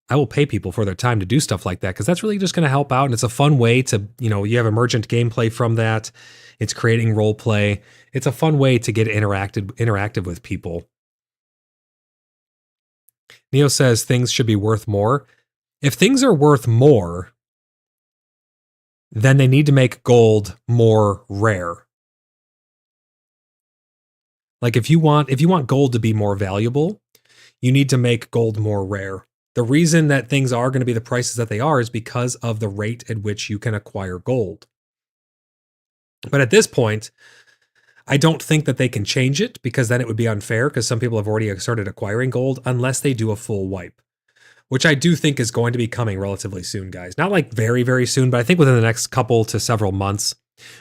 Speaker 2: I will pay people for their time to do stuff like that because that's really just going to help out. And it's a fun way to, you have emergent gameplay from that. It's creating role play. It's a fun way to get interactive with people. Neo says things should be worth more. If things are worth more, then they need to make gold more rare. Like if you want gold to be more valuable, you need to make gold more rare. The reason that things are going to be the prices that they are is because of the rate at which you can acquire gold. But at this point, I don't think that they can change it because then it would be unfair because some people have already started acquiring gold unless they do a full wipe, which I do think is going to be coming relatively soon, guys. Not like very, very soon, but I think within the next couple to several months,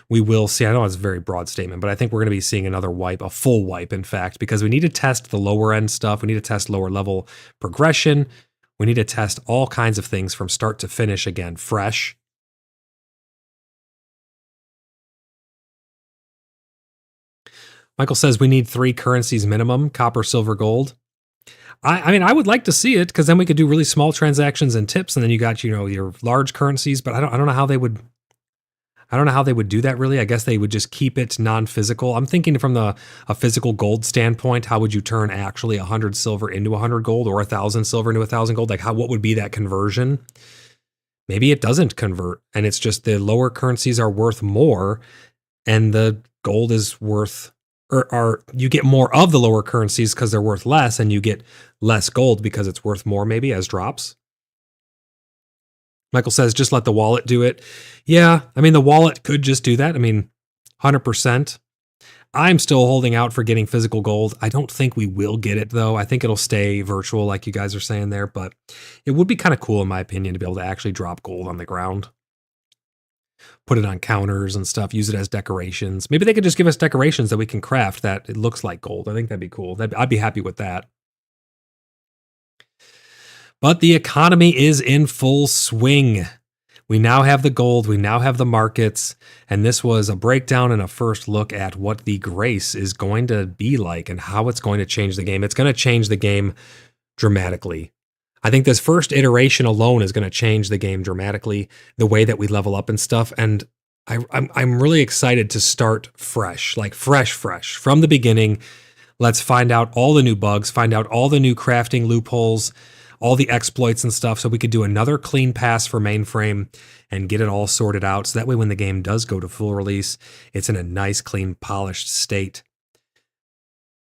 Speaker 2: we will see. I know it's a very broad statement, but I think we're going to be seeing another wipe, a full wipe, in fact, because we need to test the lower end stuff. We need to test lower level progression. We need to test all kinds of things from start to finish again, fresh. Michael says we need 3 currencies minimum, copper, silver, gold. I mean, I would like to see it because then we could do really small transactions and tips, and then you got, your large currencies, but I don't know how they would. I don't know how they would do that really. I guess they would just keep it non-physical. I'm thinking from a physical gold standpoint, how would you turn actually 100 silver into 100 gold or 1,000 silver into 1,000 gold? Like what would be that conversion? Maybe it doesn't convert and it's just the lower currencies are worth more and the gold is worth, or you get more of the lower currencies because they're worth less and you get less gold because it's worth more maybe as drops. Michael says, just let the wallet do it. Yeah, I mean, the wallet could just do that. I mean, 100%. I'm still holding out for getting physical gold. I don't think we will get it, though. I think it'll stay virtual, like you guys are saying there, but it would be kind of cool, in my opinion, to be able to actually drop gold on the ground. Put it on counters and stuff, use it as decorations. Maybe they could just give us decorations that we can craft that it looks like gold. I think that'd be cool. I'd be happy with that. But the economy is in full swing. We now have the gold, we now have the markets, and this was a breakdown and a first look at what the grace is going to be like and how it's going to change the game. It's going to change the game dramatically. I think this first iteration alone is going to change the game dramatically, the way that we level up and stuff, and I'm really excited to start fresh, like fresh from the beginning. Let's find out all the new bugs, find out all the new crafting loopholes, all the exploits and stuff, so we could do another clean pass for mainframe and get it all sorted out. So that way when the game does go to full release, it's in a nice, clean, polished state.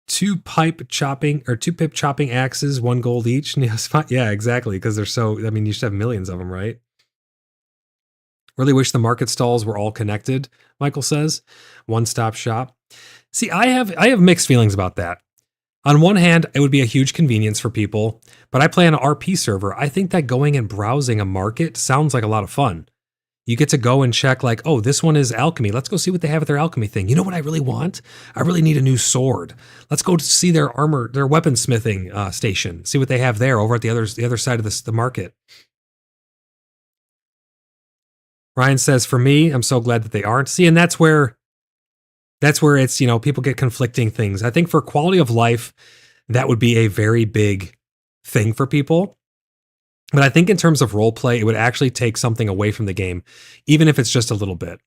Speaker 2: 2 pip chopping axes, 1 gold each. Yeah, exactly, because they're so, I mean, you should have millions of them, right? Really wish the market stalls were all connected, Michael says. One-stop shop. See, I have mixed feelings about that. On one hand, it would be a huge convenience for people, but I play on an RP server. I think that going and browsing a market sounds like a lot of fun. You get to go and check like, oh, this one is alchemy. Let's go see what they have at their alchemy thing. You know what I really want? I really need a new sword. Let's go to see their weaponsmithing station. See what they have there over at the other side of the market. Ryan says, for me, I'm so glad that they aren't. See, and that's where it's, people get conflicting things. I think for quality of life, that would be a very big thing for people. But I think in terms of role play, it would actually take something away from the game, even if it's just a little bit.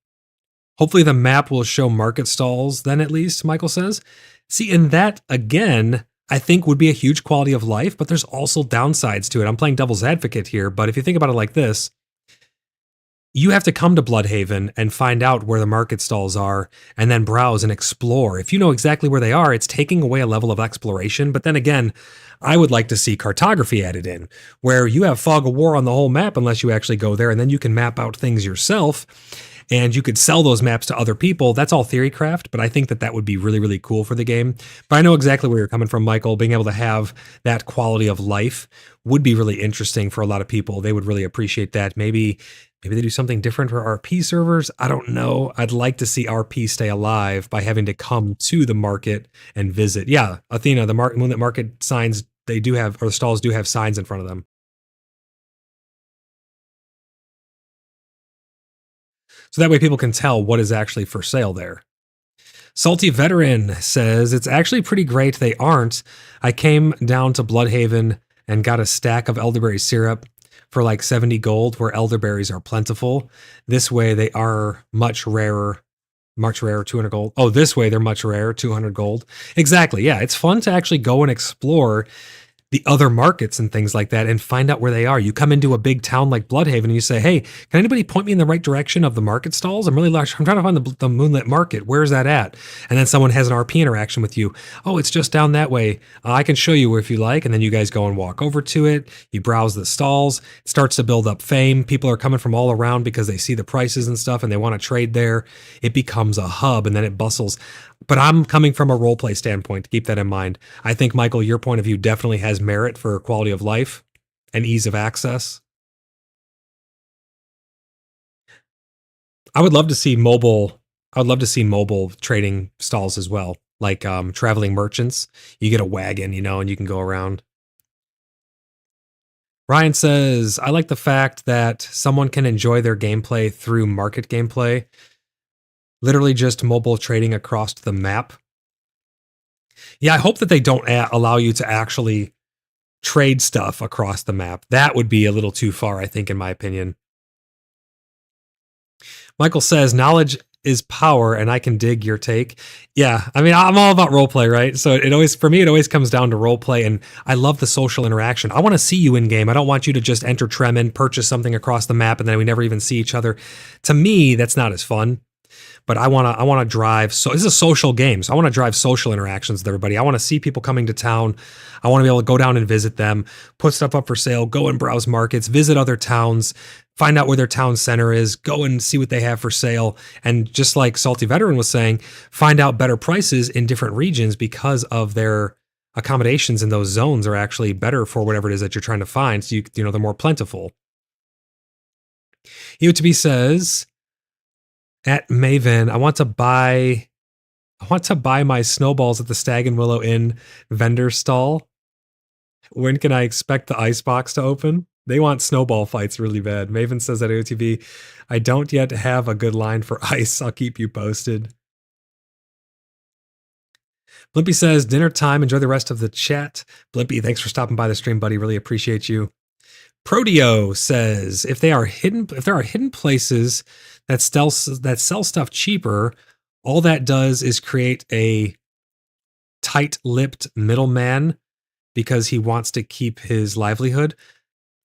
Speaker 2: Hopefully the map will show market stalls then at least, Michael says. See, and that, again, I think would be a huge quality of life, but there's also downsides to it. I'm playing devil's advocate here, but if you think about it like this, you have to come to Bloodhaven and find out where the market stalls are and then browse and explore. If you know exactly where they are, it's taking away a level of exploration. But then again, I would like to see cartography added in, where you have fog of war on the whole map unless you actually go there, and then you can map out things yourself and you could sell those maps to other people. That's all theorycraft, but I think that would be really, really cool for the game. But I know exactly where you're coming from, Michael. Being able to have that quality of life would be really interesting for a lot of people. They would really appreciate that. Maybe they do something different for RP servers. I don't know. I'd like to see RP stay alive by having to come to the market and visit. Yeah, Athena, the Moonlit Market signs, they do have, or the stalls do have signs in front of them. So that way people can tell what is actually for sale there. Salty Veteran says, it's actually pretty great they aren't. I came down to Bloodhaven and got a stack of elderberry syrup for like 70 gold, where elderberries are plentiful. This way they are much rarer, 200 gold. Oh, this way they're much rarer, 200 gold. Exactly, yeah. It's fun to actually go and explore the other markets and things like that and find out where they are. You come into a big town like Bloodhaven and you say, hey, can anybody point me in the right direction of the market stalls? I'm trying to find the Moonlit Market. Where's that at? And then someone has an RP interaction with you. Oh, it's just down that way. I can show you if you like. And then you guys go and walk over to it. You browse the stalls. It starts to build up fame. People are coming from all around because they see the prices and stuff and they want to trade there. It becomes a hub and then it bustles. But I'm coming from a roleplay standpoint, to keep that in mind. I think, Michael, your point of view definitely has merit for quality of life and ease of access. I would love to see mobile trading stalls as well, like traveling merchants. You get a wagon, and you can go around. Ryan says, I like the fact that someone can enjoy their gameplay through market gameplay. Literally just mobile trading across the map. Yeah, I hope that they don't allow you to actually trade stuff across the map. That would be a little too far, I think, in my opinion. Michael says, knowledge is power, and I can dig your take. Yeah, I mean, I'm all about roleplay, right? So it always comes down to roleplay, and I love the social interaction. I want to see you in game. I don't want you to just enter Tremin, purchase something across the map, and then we never even see each other. To me, that's not as fun. But I want to drive. So this is a social game. So I want to drive social interactions with everybody. I want to see people coming to town. I want to be able to go down and visit them, put stuff up for sale, go and browse markets, visit other towns, find out where their town center is, go and see what they have for sale. And just like Salty Veteran was saying, find out better prices in different regions because of their accommodations in those zones are actually better for whatever it is that you're trying to find. So they're more plentiful. EOTB says, at Maven, I want to buy my snowballs at the Stag and Willow Inn vendor stall. When can I expect the icebox to open? They want snowball fights really bad. Maven says at OTV, I don't yet have a good line for ice. I'll keep you posted. Blimpy says, dinner time. Enjoy the rest of the chat. Blimpy, thanks for stopping by the stream, buddy. Really appreciate you. Proteo says, if there are hidden places that sell stuff cheaper, all that does is create a tight-lipped middleman because he wants to keep his livelihood.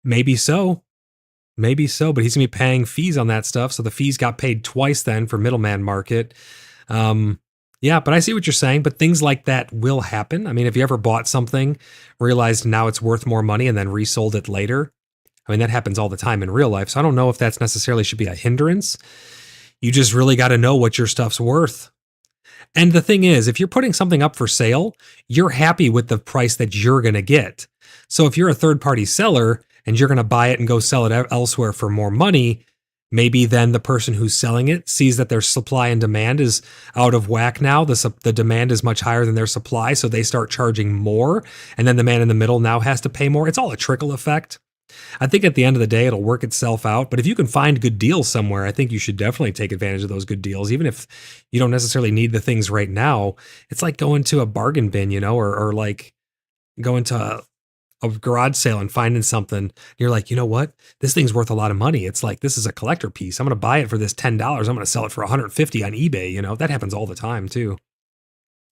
Speaker 2: Maybe so, but he's gonna be paying fees on that stuff, so the fees got paid twice then for middleman market. Yeah, but I see what you're saying, but things like that will happen. I mean, if you ever bought something, realized now it's worth more money, and then resold it later, I mean, that happens all the time in real life. So I don't know if that's necessarily should be a hindrance. You just really got to know what your stuff's worth. And the thing is, if you're putting something up for sale, you're happy with the price that you're going to get. So if you're a third-party seller and you're going to buy it and go sell it elsewhere for more money, maybe then the person who's selling it sees that their supply and demand is out of whack now. The demand is much higher than their supply, so they start charging more. And then the man in the middle now has to pay more. It's all a trickle effect. I think at the end of the day, it'll work itself out. But if you can find good deals somewhere, I think you should definitely take advantage of those good deals. Even if you don't necessarily need the things right now, it's like going to a bargain bin, or like going to a garage sale and finding something. You're like, you know what? This thing's worth a lot of money. It's like, this is a collector piece. I'm going to buy it for this $10. I'm going to sell it for $150 on eBay. That happens all the time too.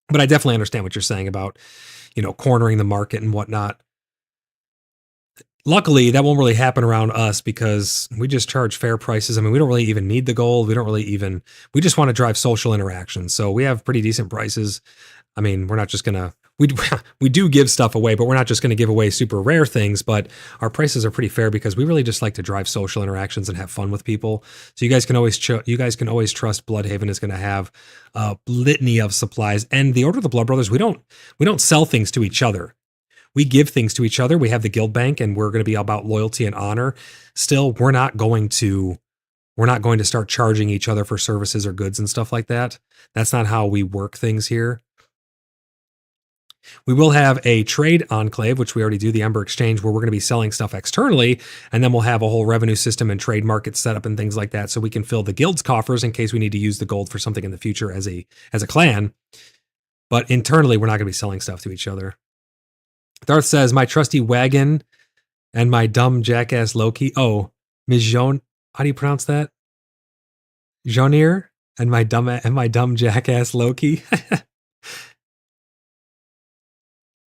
Speaker 2: But I definitely understand what you're saying about, cornering the market and whatnot. Luckily, that won't really happen around us because we just charge fair prices. I mean, we don't really even need the gold. We just want to drive social interaction. So we have pretty decent prices. I mean, we're not just going to, we do give stuff away, but we're not just going to give away super rare things, but our prices are pretty fair because we really just like to drive social interactions and have fun with people. So you guys can always trust Bloodhaven is going to have a litany of supplies. And the Order of the Blood Brothers, we don't sell things to each other. We give things to each other. We have the guild bank and we're going to be about loyalty and honor. Still, we're not going to start charging each other for services or goods and stuff like that. That's not how we work things here. We will have a trade enclave, which we already do, the Ember Exchange, where we're going to be selling stuff externally, and then we'll have a whole revenue system and trade market set up and things like that so we can fill the guild's coffers in case we need to use the gold for something in the future as a clan. But internally, we're not going to be selling stuff to each other. Darth says, my trusty wagon and my dumb jackass Loki. Oh, Mijon, how do you pronounce that? Jonir and my dumb jackass Loki.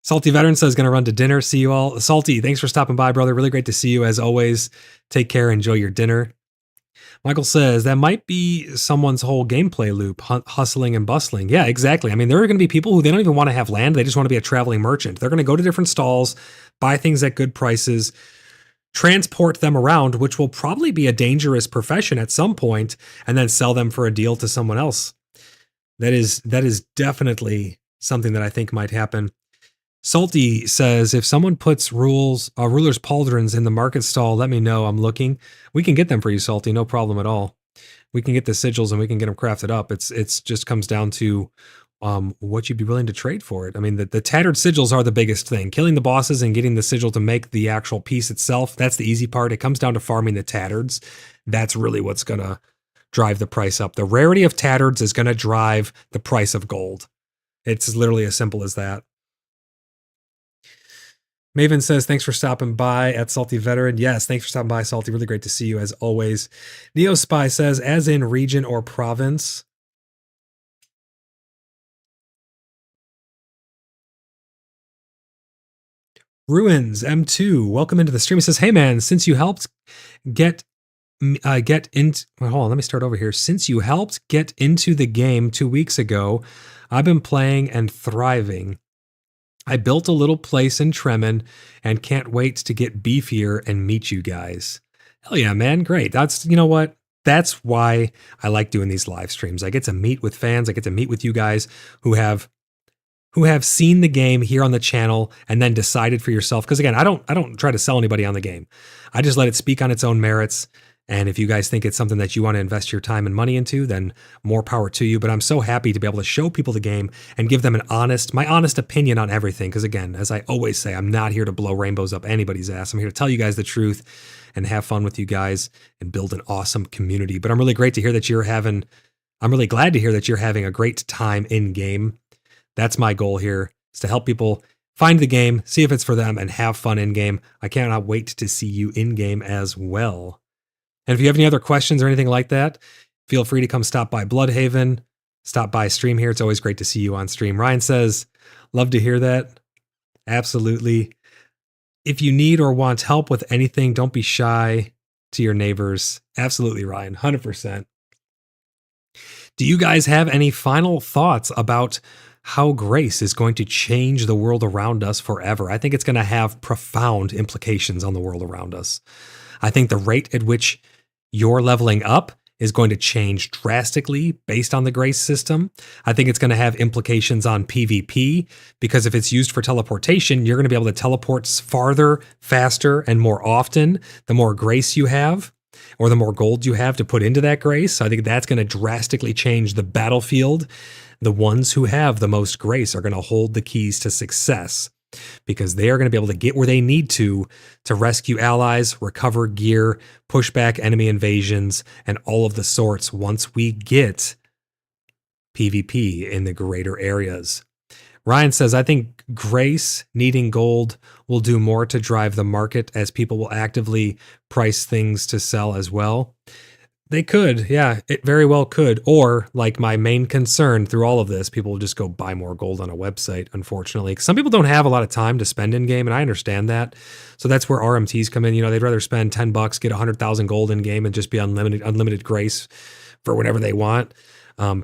Speaker 2: Salty Veteran says, going to run to dinner. See you all. Salty, thanks for stopping by, brother. Really great to see you as always. Take care. Enjoy your dinner. Michael says, that might be someone's whole gameplay loop, hustling and bustling. Yeah, exactly. I mean, there are going to be people who they don't even want to have land. They just want to be a traveling merchant. They're going to go to different stalls, buy things at good prices, transport them around, which will probably be a dangerous profession at some point, and then sell them for a deal to someone else. That is definitely something that I think might happen. Salty says, if someone puts ruler's pauldrons in the market stall, let me know. I'm looking. We can get them for you, Salty. No problem at all. We can get the sigils and we can get them crafted up. It's just comes down to what you'd be willing to trade for it. I mean, the tattered sigils are the biggest thing. Killing the bosses and getting the sigil to make the actual piece itself, that's the easy part. It comes down to farming the tattards. That's really what's going to drive the price up. The rarity of tattards is going to drive the price of gold. It's literally as simple as that. Maven says, thanks for stopping by at Salty Veteran. Yes, thanks for stopping by, Salty. Really great to see you as always. Neo Spy says, as in region or province. Ruins M2, welcome into the stream. He says, hey man, since you helped get into, well, hold on, let me start over here. Since you helped get into the game 2 weeks ago, I've been playing and thriving. I built a little place in Tremin and can't wait to get beefier and meet you guys. Hell yeah, man. Great. That's, you know what? That's why I like doing these live streams. I get to meet with fans. I get to meet with you guys who have seen the game here on the channel and then decided for yourself. Because again, I don't try to sell anybody on the game. I just let it speak on its own merits. And if you guys think it's something that you want to invest your time and money into, then more power to you. But I'm so happy to be able to show people the game and give them my honest opinion on everything. Because again, as I always say, I'm not here to blow rainbows up anybody's ass. I'm here to tell you guys the truth and have fun with you guys and build an awesome community. But I'm really glad to hear that you're having a great time in game. That's my goal here, is to help people find the game, see if it's for them, and have fun in game. I cannot wait to see you in game as well. And if you have any other questions or anything like that, feel free to come stop by Bloodhaven, stop by stream here. It's always great to see you on stream. Ryan says, love to hear that. Absolutely. If you need or want help with anything, don't be shy to your neighbors. Absolutely, Ryan, 100%. Do you guys have any final thoughts about how grace is going to change the world around us forever? I think it's going to have profound implications on the world around us. I think the rate at which you're leveling up is going to change drastically based on the grace system. I think it's going to have implications on PvP, because if it's used for teleportation, you're going to be able to teleport farther, faster, and more often the more grace you have, or the more gold you have to put into that grace. So I think that's going to drastically change the battlefield. The ones who have the most grace are going to hold the keys to success, because they are going to be able to get where they need to rescue allies, recover gear, push back enemy invasions, and all of the sorts once we get PvP in the greater areas. Ryan says, I think grace needing gold will do more to drive the market, as people will actively price things to sell as well. They could, yeah, it very well could. Or, like, my main concern through all of this, people will just go buy more gold on a website, unfortunately. 'Cause some people don't have a lot of time to spend in game, and I understand that. So that's where RMTs come in. You know, they'd rather spend $10, get 100,000 gold in game, and just be unlimited grace for whatever they want.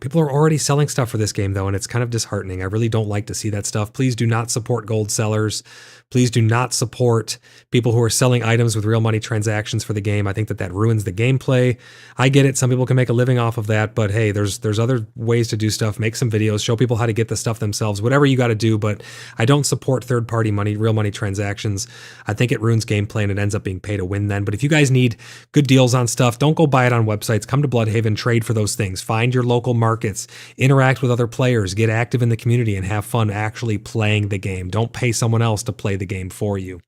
Speaker 2: People are already selling stuff for this game, though, and it's kind of disheartening. I really don't like to see that stuff. Please do not support gold sellers. Please do not support people who are selling items with real money transactions for the game. I think that ruins the gameplay. I get it. Some people can make a living off of that, but hey, there's other ways to do stuff. Make some videos, show people how to get the stuff themselves, whatever you got to do, but I don't support third-party money, real money transactions. I think it ruins gameplay and it ends up being pay to win then. But if you guys need good deals on stuff, don't go buy it on websites. Come to Bloodhaven, trade for those things. Find your local markets, interact with other players, get active in the community, and have fun actually playing the game. Don't pay someone else to play the game for you.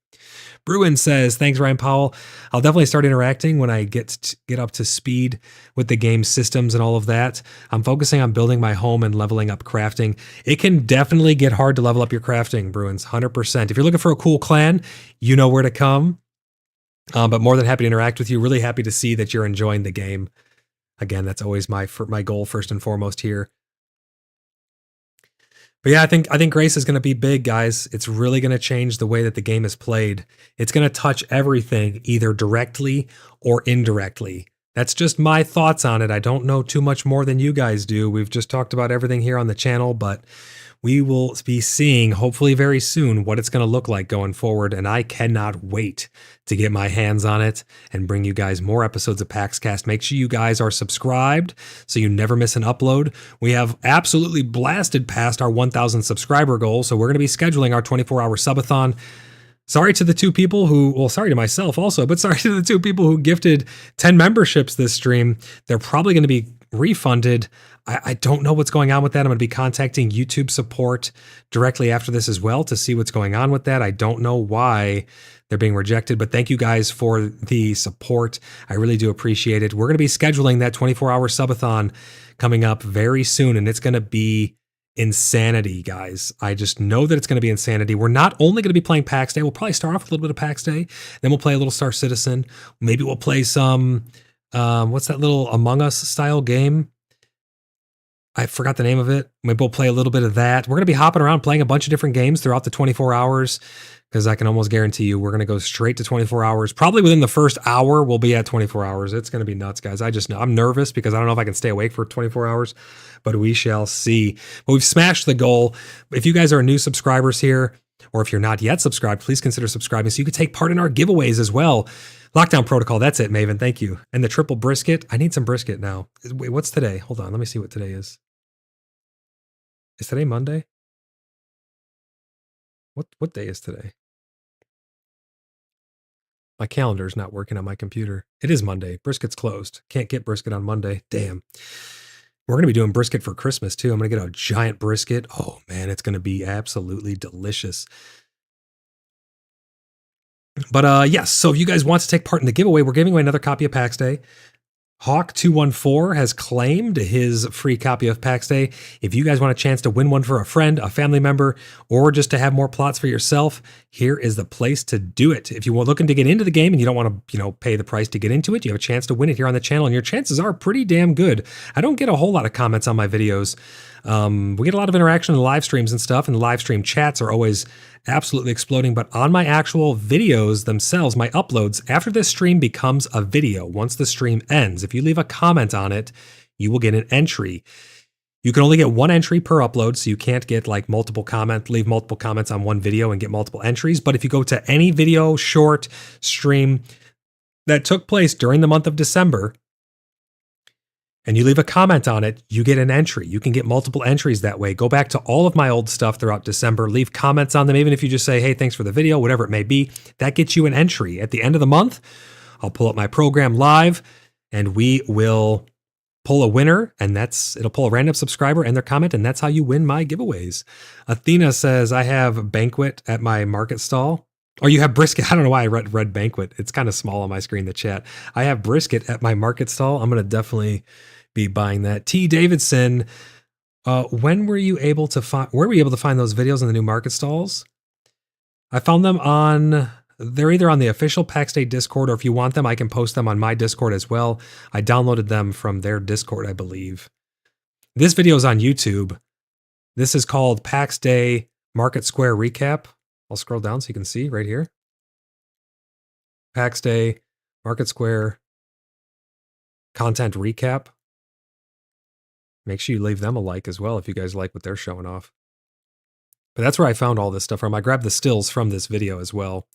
Speaker 2: Bruin says, thanks, Ryan Powell. I'll definitely start interacting when I get up to speed with the game systems and all of that. I'm focusing on building my home and leveling up crafting. It can definitely get hard to level up your crafting, Bruins, 100%. If you're looking for a cool clan, you know where to come. But more than happy to interact with you. Really happy to see that you're enjoying the game. Again, that's always my goal first and foremost here. But yeah, I think Grace is going to be big, guys. It's really going to change the way that the game is played. It's going to touch everything, either directly or indirectly. That's just my thoughts on it. I don't know too much more than you guys do. We've just talked about everything here on the channel, but we will be seeing, hopefully very soon, what it's going to look like going forward, and I cannot wait to get my hands on it and bring you guys more episodes of PaxCast. Make sure you guys are subscribed so you never miss an upload. We have absolutely blasted past our 1,000 subscriber goal, so we're going to be scheduling our 24-hour subathon. Sorry to the two people who, well, sorry to myself also, but sorry to the two people who gifted 10 memberships this stream. They're probably going to be refunded. I don't know what's going on with that. I'm going to be contacting YouTube support directly after this as well to see what's going on with that. I don't know why they're being rejected, but thank you guys for the support. I really do appreciate it. We're going to be scheduling that 24-hour subathon coming up very soon, and it's going to be insanity, guys. I just know that it's going to be insanity. We're not only going to be playing PAX Day. We'll probably start off with a little bit of PAX Day. Then we'll play a little Star Citizen. Maybe we'll play some, what's that little Among Us style game? I forgot the name of it. Maybe we'll play a little bit of that. We're going to be hopping around playing a bunch of different games throughout the 24 hours because I can almost guarantee you we're going to go straight to 24 hours. Probably within the first hour, we'll be at 24 hours. It's going to be nuts, guys. I just know. I'm nervous because I don't know if I can stay awake for 24 hours, but we shall see. But we've smashed the goal. If you guys are new subscribers here, or if you're not yet subscribed, please consider subscribing so you can take part in our giveaways as well. Lockdown Protocol, that's it, Maven. Thank you. And the triple brisket. I need some brisket now. Wait, what's today? Hold on. Let me see what today is. Is today Monday? What day is today? My calendar's not working on my computer. It is Monday. Brisket's closed. Can't get brisket on Monday. Damn. We're going to be doing brisket for Christmas too. I'm going to get a giant brisket. Oh man, it's going to be absolutely delicious. But yes, so if you guys want to take part in the giveaway, we're giving away another copy of PAX Day. Hawk214 has claimed his free copy of PAX Day. If you guys want a chance to win one for a friend, a family member, or just to have more plots for yourself, here is the place to do it. If you're looking to get into the game and you don't want to, pay the price to get into it, you have a chance to win it here on the channel, and your chances are pretty damn good. I don't get a whole lot of comments on my videos. We get a lot of interaction in the live streams and stuff, and the live stream chats are always absolutely exploding. But on my actual videos themselves, my uploads, after this stream becomes a video, once the stream ends, if you leave a comment on it, you will get an entry. You can only get one entry per upload, so you can't get like leave multiple comments on one video and get multiple entries. But if you go to any video, short, stream that took place during the month of December, and you leave a comment on it, you get an entry. You can get multiple entries that way. Go back to all of my old stuff throughout December, leave comments on them, even if you just say, hey, thanks for the video, whatever it may be, that gets you an entry. At the end of the month, I'll pull up my program live, and we will pull a winner, and it'll pull a random subscriber and their comment, and that's how you win my giveaways. Athena says, I have banquet at my market stall. Or you have brisket. I don't know why I read banquet. It's kind of small on my screen, the chat. I have brisket at my market stall. I'm going to definitely be buying that. T. Davidson, where were you able to find those videos in the new market stalls? I found them on They're either on the official PAX Day Discord, or if you want them, I can post them on my Discord as well. I downloaded them from their Discord, I believe. This video is on YouTube. This is called PAX Day Market Square Recap. I'll scroll down so you can see right here. PAX Day Market Square Content Recap. Make sure you leave them a like as well if you guys like what they're showing off. But that's where I found all this stuff from. I grabbed the stills from this video as well.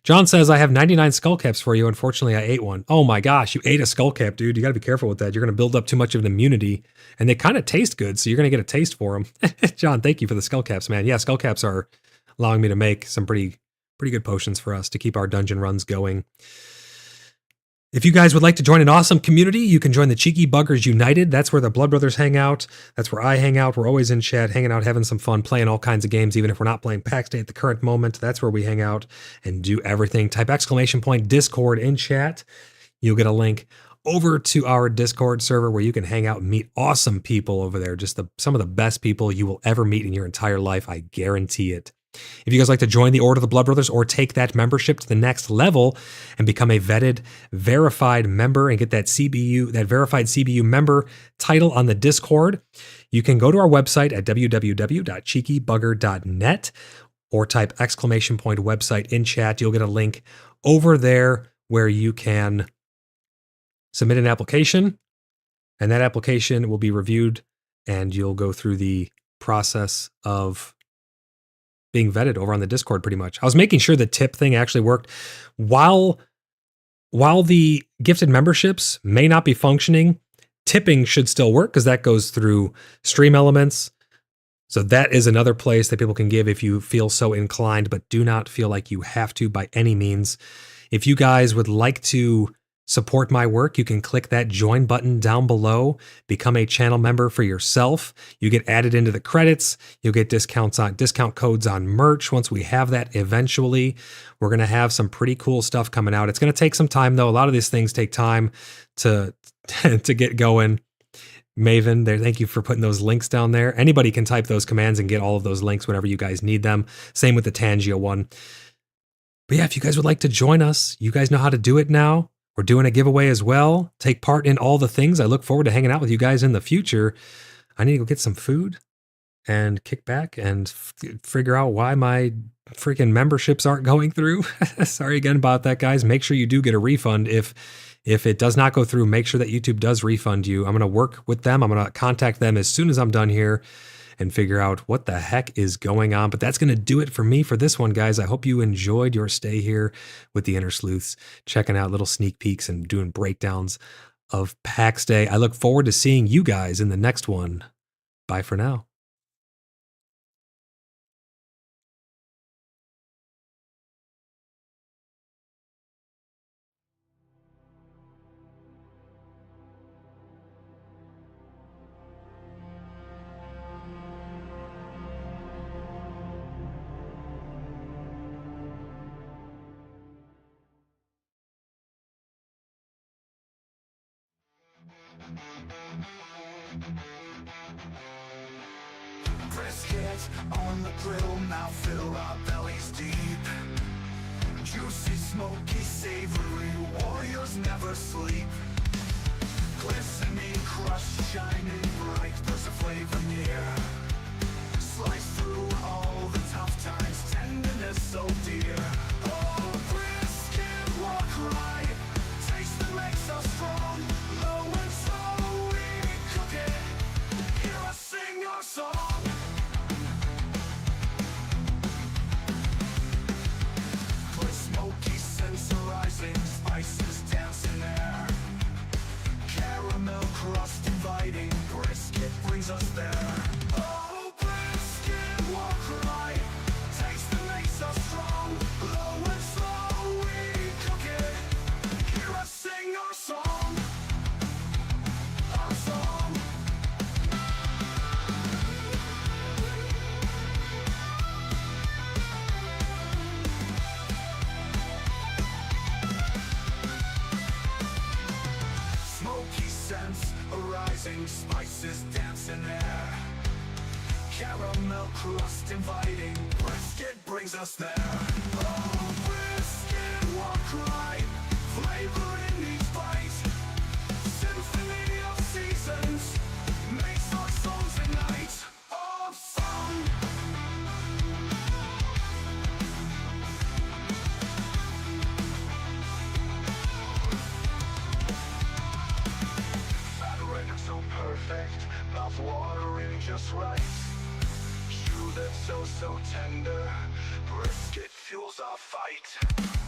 Speaker 2: John says, I have 99 skull caps for you. Unfortunately, I ate one. Oh my gosh, you ate a skull cap, dude. You got to be careful with that. You're going to build up too much of an immunity. And they kind of taste good, so you're going to get a taste for them. John, thank you for the skull caps, man. Yeah, skull caps are allowing me to make some pretty good potions for us to keep our dungeon runs going. If you guys would like to join an awesome community, you can join the Cheeky Buggers United. That's where the Blood Brothers hang out. That's where I hang out. We're always in chat, hanging out, having some fun, playing all kinds of games, even if we're not playing PAX Day at the current moment. That's where we hang out and do everything. Type !Discord in chat. You'll get a link over to our Discord server where you can hang out and meet awesome people over there. Just some of the best people you will ever meet in your entire life. I guarantee it. If you guys like to join the Order of the Blood Brothers or take that membership to the next level and become a vetted, verified member and get that CBU, that verified CBU member title on the Discord, you can go to our website at www.cheekybugger.net or type !website in chat. You'll get a link over there where you can submit an application, and that application will be reviewed and you'll go through the process of being vetted over on the Discord pretty much. I was making sure the tip thing actually worked. While the gifted memberships may not be functioning, tipping should still work because that goes through Stream Elements. So that is another place that people can give if you feel so inclined, but do not feel like you have to by any means. If you guys would like to support my work, you can click that join button down below, become a channel member for yourself. You get added into the credits. You'll get discount codes on merch. Once we have that eventually, we're going to have some pretty cool stuff coming out. It's going to take some time though. A lot of these things take time to get going. Maven, there, thank you for putting those links down there. Anybody can type those commands and get all of those links whenever you guys need them. Same with the Tangia one. But yeah, if you guys would like to join us, you guys know how to do it now. We're doing a giveaway as well. Take part in all the things. I look forward to hanging out with you guys in the future. I need to go get some food and kick back and figure out why my freaking memberships aren't going through. Sorry again about that, guys. Make sure you do get a refund. If it does not go through, make sure that YouTube does refund you. I'm going to work with them. I'm going to contact them as soon as I'm done here and figure out what the heck is going on. But that's going to do it for me for this one, guys. I hope you enjoyed your stay here with the Inner Sleuths, checking out little sneak peeks and doing breakdowns of PAX Day. I look forward to seeing you guys in the next one. Bye for now.
Speaker 1: Brisket on the grill, now fill our bellies deep. Juicy, smoky, savory, warriors never sleep. Glistening, crushed, shining bright, there's a flavor near. Slice through all the tough times, tenderness so dear. Oh, brisket, walk right, taste that makes us strong. Low and slow, we cook it, hear us sing our song. Smoky scents arising, spices dancing there. Caramel crust inviting, brisket brings us there. Oh, brisket, walk right, taste that makes us strong. Low and slow, we cook it, hear us sing our song. Our song. Smoky scents arising, spices dancing there. Caramel crust inviting, brisket brings us there. Oh, brisket. war cry, flavor in each bite. Symphony of seasons makes our souls ignite. Of song. Render so perfect, mouth watering just right. True that's so tender, brisket fuels our fight.